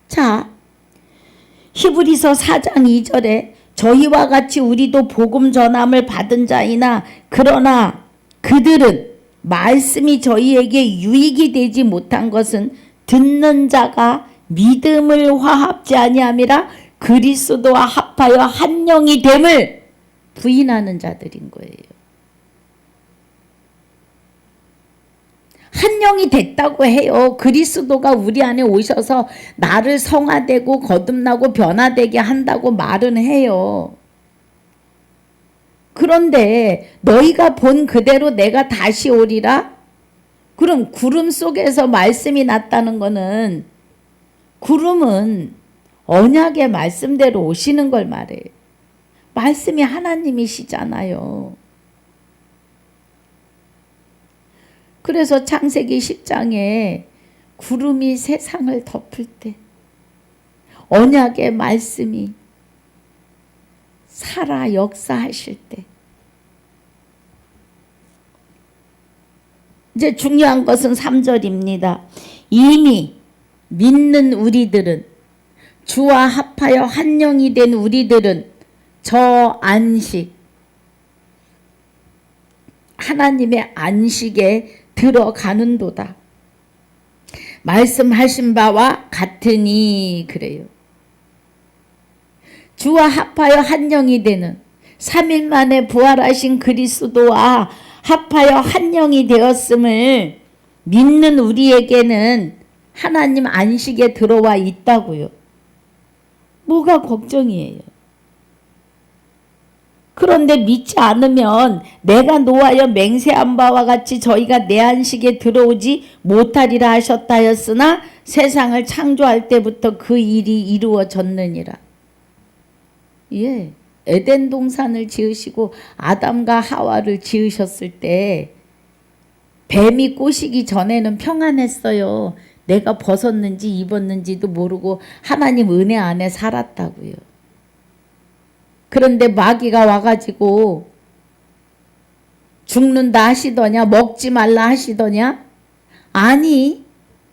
자, 히브리서 4장 2절에 저희와 같이 우리도 복음 전함을 받은 자이나 그러나 그들은 말씀이 저희에게 유익이 되지 못한 것은 듣는 자가 믿음을 화합지 아니함이라 그리스도와 합하여 한 영이 됨을 부인하는 자들인 거예요. 한 영이 됐다고 해요. 그리스도가 우리 안에 오셔서 나를 성화되고 거듭나고 변화되게 한다고 말은 해요. 그런데 너희가 본 그대로 내가 다시 오리라? 그럼 구름 속에서 말씀이 났다는 거는 구름은 언약의 말씀대로 오시는 걸 말해요. 말씀이 하나님이시잖아요. 그래서 창세기 10장에 구름이 세상을 덮을 때 언약의 말씀이 살아 역사하실 때 이제 중요한 것은 3절입니다. 이미 믿는 우리들은 주와 합하여 한 영이 된 우리들은 저 안식 하나님의 안식에 들어가는도다. 말씀하신 바와 같으니 그래요. 주와 합하여 한 영이 되는 3일 만에 부활하신 그리스도와 합하여 한 영이 되었음을 믿는 우리에게는 하나님 안식에 들어와 있다고요. 뭐가 걱정이에요? 그런데 믿지 않으면 내가 노하여 맹세한 바와 같이 저희가 내 안식에 들어오지 못하리라 하셨다 하였으나 세상을 창조할 때부터 그 일이 이루어졌느니라. 에덴 동산을 지으시고 아담과 하와를 지으셨을 때 뱀이 꼬시기 전에는 평안했어요. 내가 벗었는지 입었는지도 모르고 하나님 은혜 안에 살았다고요. 그런데 마귀가 와가지고 죽는다 하시더냐 먹지 말라 하시더냐 아니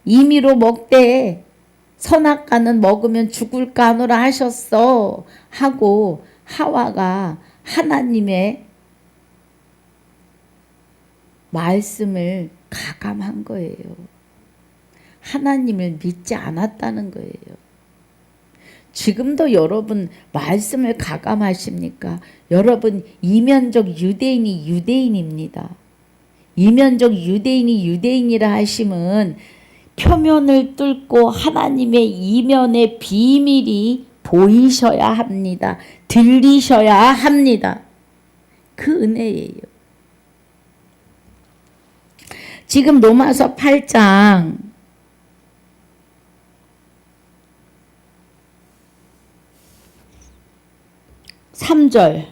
임의로 먹되 선악과는 먹으면 죽을까 하노라 하셨어 하고 하와가 하나님의 말씀을 가감한 거예요. 하나님을 믿지 않았다는 거예요. 지금도 여러분 말씀을 가감하십니까? 여러분 이면적 유대인이 유대인입니다. 이면적 유대인이 유대인이라 하심은 표면을 뚫고 하나님의 이면의 비밀이 보이셔야 합니다. 들리셔야 합니다. 그 은혜예요. 지금 로마서 8장 3절을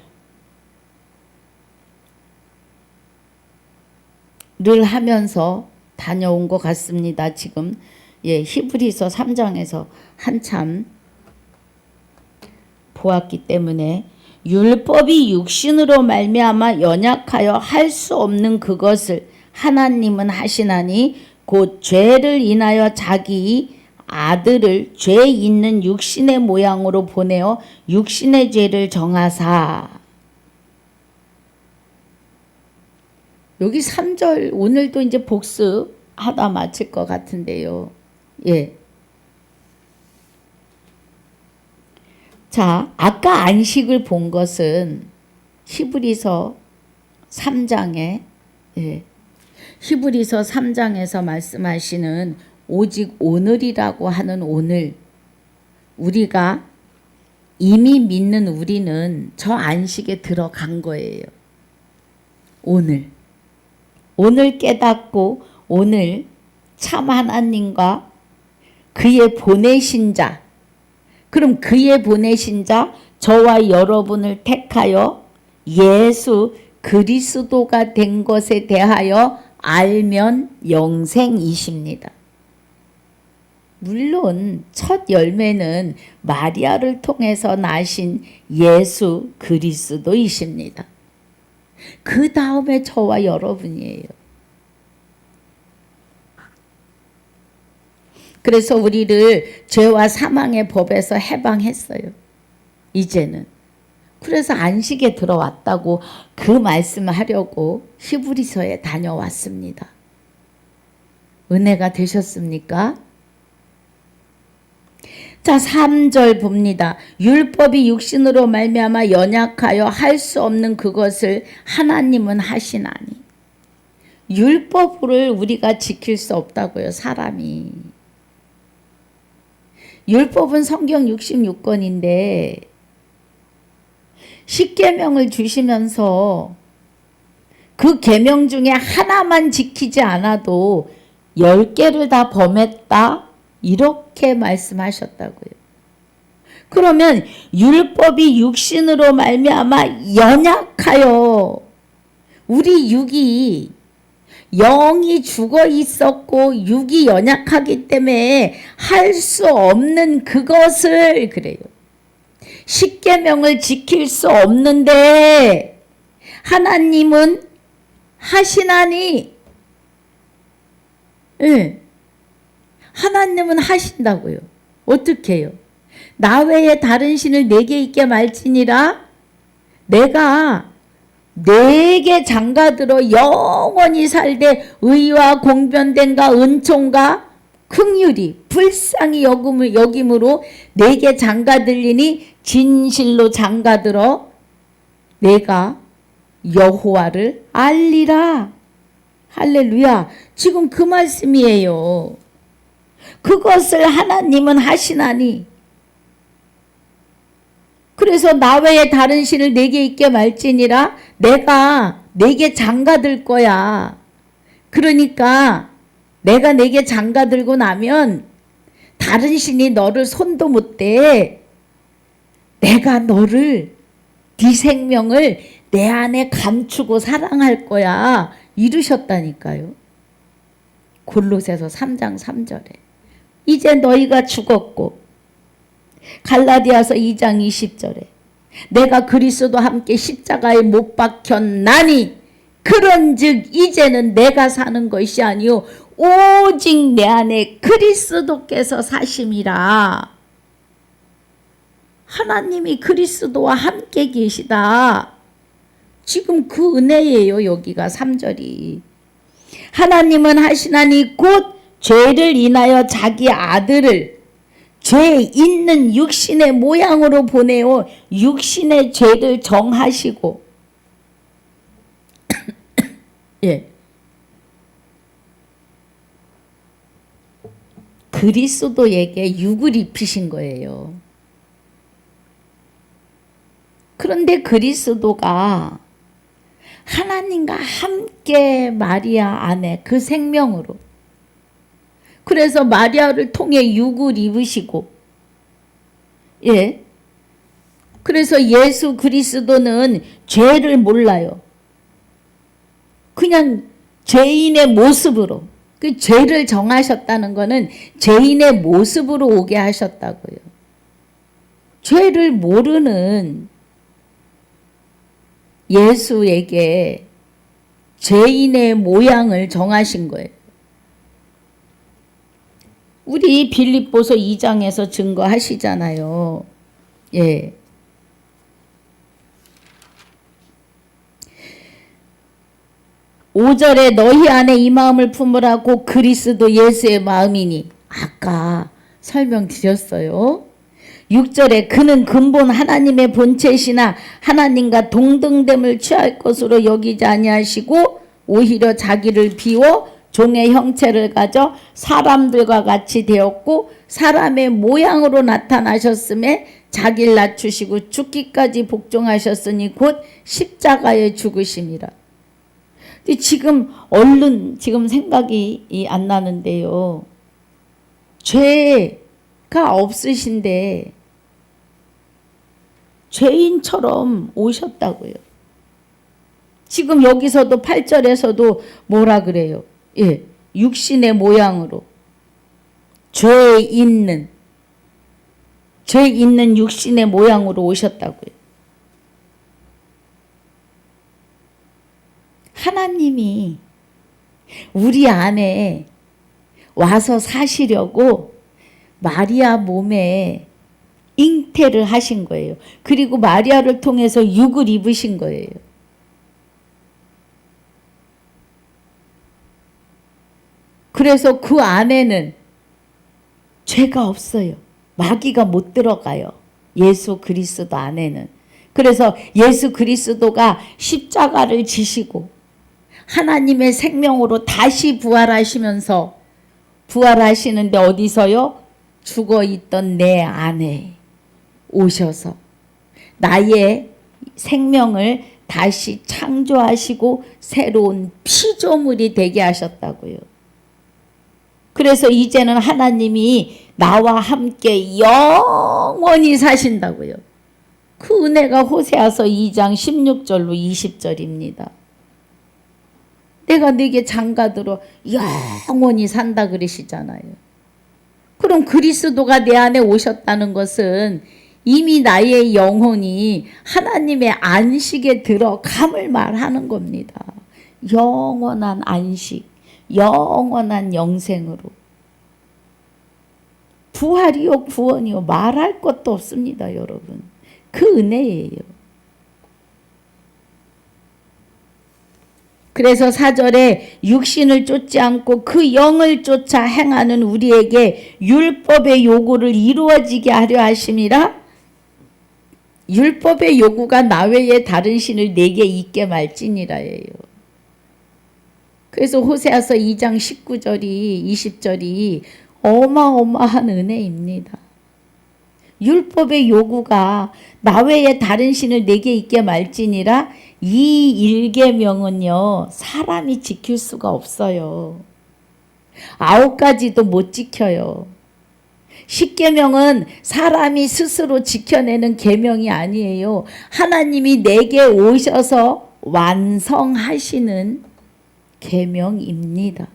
하면서 다녀온 것 같습니다. 지금 히브리서 3장에서 한참 보았기 때문에 율법이 육신으로 말미암아 연약하여 할 수 없는 그것을 하나님은 하시나니 곧 죄를 인하여 자기 아들을 죄 있는 육신의 모양으로 보내어 육신의 죄를 정하사. 여기 3절 오늘도 이제 복습하다 마칠 것 같은데요. 자, 아까 안식을 본 것은 히브리서 3장에 히브리서 3장에서 말씀하시는 오직 오늘이라고 하는 오늘, 우리가 이미 믿는 우리는 저 안식에 들어간 거예요. 오늘 깨닫고 오늘 참 하나님과 그의 보내신 자, 그럼 그의 보내신 자 저와 여러분을 택하여 예수 그리스도가 된 것에 대하여 알면 영생이십니다. 물론 첫 열매는 마리아를 통해서 나신 예수 그리스도이십니다. 그 다음에 저와 여러분이에요. 그래서 우리를 죄와 사망의 법에서 해방했어요. 이제는. 그래서 안식에 들어왔다고 그 말씀을 하려고 히브리서에 다녀왔습니다. 은혜가 되셨습니까? 자, 3절 봅니다. 율법이 육신으로 말미암아 연약하여 할 수 없는 그것을 하나님은 하시나니. 율법을 우리가 지킬 수 없다고요, 사람이. 율법은 성경 66권인데 10계명을 주시면서 그 계명 중에 하나만 지키지 않아도 10개를 다 범했다, 이렇게 말씀하셨다고요. 그러면 율법이 육신으로 말미암아 연약하여, 우리 육이 영이 죽어 있었고 육이 연약하기 때문에 할 수 없는 그것을, 그래요. 십계명을 지킬 수 없는데 하나님은 하시나니. 하나님은 하신다고요. 어떻게 해요? 나 외에 다른 신을 내게 있게 말지니라. 내가 내게 장가들어 영원히 살되 의와 공변됨과 은총과 긍휼이 불쌍히 여김으로 내게 장가들리니 진실로 장가들어 내가 여호와를 알리라. 할렐루야. 지금 그 말씀이에요. 그것을 하나님은 하시나니. 그래서 나 외에 다른 신을 내게 있게 말지니라. 내가 내게 장가들 거야. 그러니까 내가 내게 장가들고 나면 다른 신이 너를 손도 못 대. 내가 너를, 네 생명을 내 안에 감추고 사랑할 거야. 이루셨다니까요. 골로새서 3장 3절에. 이제 너희가 죽었고, 갈라디아서 2장 20절에 내가 그리스도와 함께 십자가에 못 박혔나니 그런즉 이제는 내가 사는 것이 아니요 오직 내 안에 그리스도께서 사심이라. 하나님이 그리스도와 함께 계시다. 지금 그 은혜예요. 여기가 3절이. 하나님은 하시나니 곧 죄를 인하여 자기 아들을 죄 있는 육신의 모양으로 보내어 육신의 죄를 정하시고 그리스도에게 육을 입히신 거예요. 그런데 그리스도가 하나님과 함께 마리아 안에 그 생명으로, 그래서 마리아를 통해 육을 입으시고, 그래서 예수 그리스도는 죄를 몰라요. 그냥 죄인의 모습으로, 그 죄를 정하셨다는 것은 죄인의 모습으로 오게 하셨다고요. 죄를 모르는 예수에게 죄인의 모양을 정하신 거예요. 우리 빌립보서 2장에서 증거하시잖아요. 예. 5절에 너희 안에 이 마음을 품으라고 그리스도 예수의 마음이니, 아까 설명드렸어요. 6절에 그는 근본 하나님의 본체시나 하나님과 동등됨을 취할 것으로 여기지 아니하시고 오히려 자기를 비워 종의 형체를 가져 사람들과 같이 되었고 사람의 모양으로 나타나셨음에 자기를 낮추시고 죽기까지 복종하셨으니 곧 십자가에 죽으심이라. 지금 얼른 지금 생각이 안 나는데요. 죄가 없으신데 죄인처럼 오셨다고요. 지금 여기서도 8절에서도 뭐라 그래요? 예, 육신의 모양으로 죄 있는 육신의 모양으로 오셨다고요. 하나님이 우리 안에 와서 사시려고 마리아 몸에 잉태를 하신 거예요. 그리고 마리아를 통해서 육을 입으신 거예요. 그래서 그 안에는 죄가 없어요. 마귀가 못 들어가요. 예수 그리스도 안에는. 그래서 예수 그리스도가 십자가를 지시고 하나님의 생명으로 다시 부활하시면서 부활하시는데 어디서요? 죽어있던 내 안에 오셔서 나의 생명을 다시 창조하시고 새로운 피조물이 되게 하셨다고요. 그래서 이제는 하나님이 나와 함께 영원히 사신다고요. 그 은혜가 호세아서 2장 16절로 20절입니다. 내가 네게 장가들어 영원히 산다 그러시잖아요. 그럼 그리스도가 내 안에 오셨다는 것은 이미 나의 영혼이 하나님의 안식에 들어감을 말하는 겁니다. 영원한 안식, 영원한 영생으로. 부활이요 구원이요 말할 것도 없습니다, 여러분. 그 은혜예요. 그래서 4절에 육신을 쫓지 않고 그 영을 쫓아 행하는 우리에게 율법의 요구를 이루어지게 하려 하심이라. 율법의 요구가 나 외에 다른 신을 내게 있게 말지니라예요. 그래서 호세아서 2장 19절이 20절이 어마어마한 은혜입니다. 율법의 요구가 나 외에 다른 신을 내게 있게 말지니라. 이 일계명은요 사람이 지킬 수가 없어요. 9가지도 못 지켜요. 10계명은 사람이 스스로 지켜내는 계명이 아니에요. 하나님이 내게 오셔서 완성하시는 계명입니다.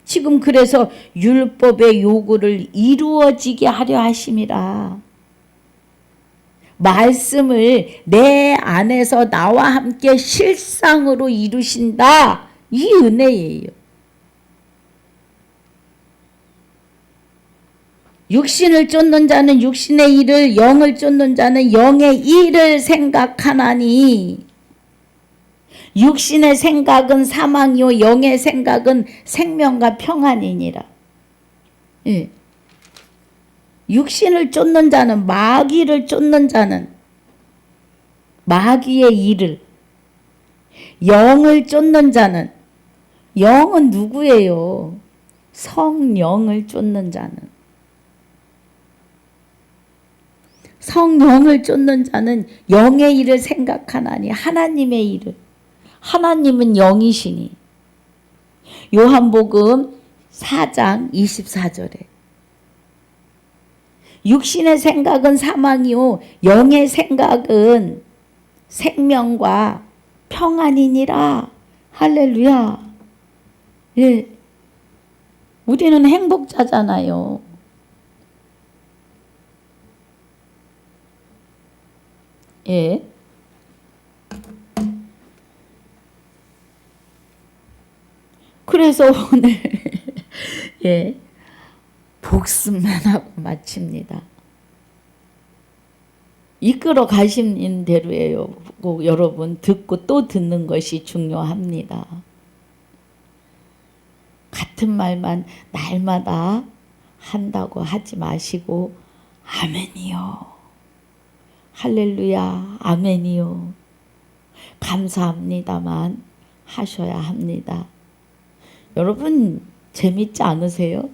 지금 그래서 율법의 요구를 이루어지게 하려 하심이라. 말씀을 내 안에서 나와 함께 실상으로 이루신다. 이 은혜예요. 육신을 쫓는 자는 육신의 일을, 영을 쫓는 자는 영의 일을 생각하나니 육신의 생각은 사망이요 영의 생각은 생명과 평안이니라. 예. 육신을 쫓는 자는, 마귀를 쫓는 자는 마귀의 일을, 영을 쫓는 자는, 영은 누구예요? 성령을 쫓는 자는. 성령을 쫓는 자는 영의 일을 생각하나니 하나님의 일을. 하나님은 영이시니. 요한복음 4장 24절에 육신의 생각은 사망이요 영의 생각은 생명과 평안이니라. 할렐루야. 예. 우리는 행복자잖아요. 예. 그래서 오늘 예. 복습만 하고 마칩니다. 이끌어 가시는 대로예요. 꼭 여러분 듣고 또 듣는 것이 중요합니다. 같은 말만 날마다 한다고 하지 마시고 아멘이요. 할렐루야. 아멘이요. 감사합니다만 하셔야 합니다. 여러분 재밌지 않으세요?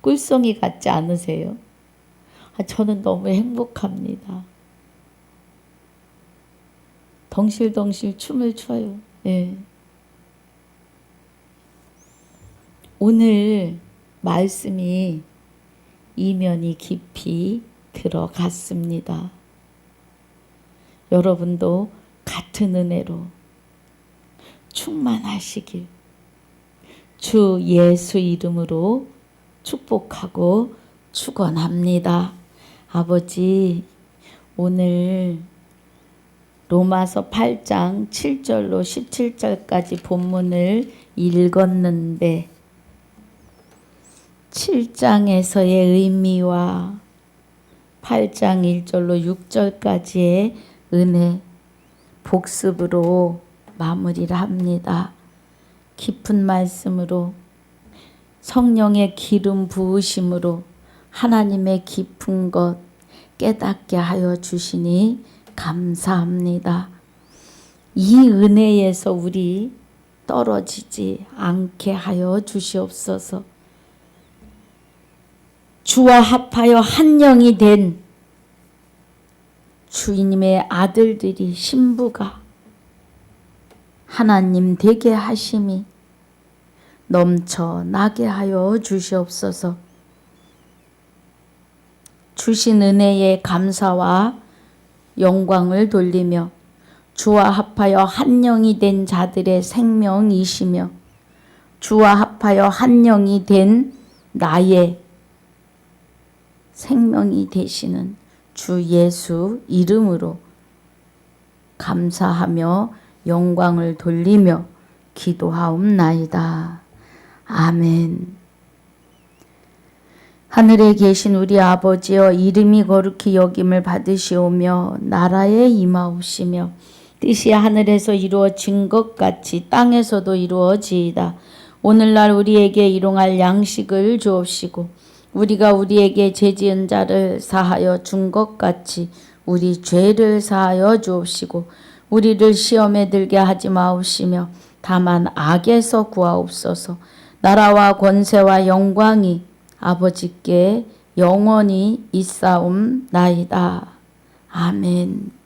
꿀송이 같지 않으세요? 저는 너무 행복합니다. 덩실덩실 춤을 춰요. 예. 오늘 말씀이 이면이 깊이 들어갔습니다. 여러분도 같은 은혜로 충만하시길 주 예수 이름으로 축복하고 축원합니다. 아버지, 오늘 로마서 8장 7절로 17절까지 본문을 읽었는데 7장에서의 의미와 8장 1절로 6절까지의 은혜 복습으로 마무리를 합니다. 깊은 말씀으로 성령의 기름 부으심으로 하나님의 깊은 것 깨닫게 하여 주시니 감사합니다. 이 은혜에서 우리 떨어지지 않게 하여 주시옵소서. 주와 합하여 한 영이 된 주님의 아들들이 신부가 하나님 되게 하심이 넘쳐나게 하여 주시옵소서. 주신 은혜에 감사와 영광을 돌리며 주와 합하여 한 영이 된 자들의 생명이시며 주와 합하여 한 영이 된 나의 생명이 되시는 주 예수 이름으로 감사하며 영광을 돌리며 기도하옵나이다. 아멘. 하늘에 계신 우리 아버지여, 이름이 거룩히 여김을 받으시오며 나라에 임하옵시며 뜻이 하늘에서 이루어진 것 같이 땅에서도 이루어지이다. 오늘날 우리에게 일용할 양식을 주옵시고 우리가 우리에게 죄지은 자를 사하여 준 것 같이 우리 죄를 사하여 주옵시고 우리를 시험에 들게 하지 마옵시며 다만 악에서 구하옵소서. 나라와 권세와 영광이 아버지께 영원히 있사옵나이다. 아멘.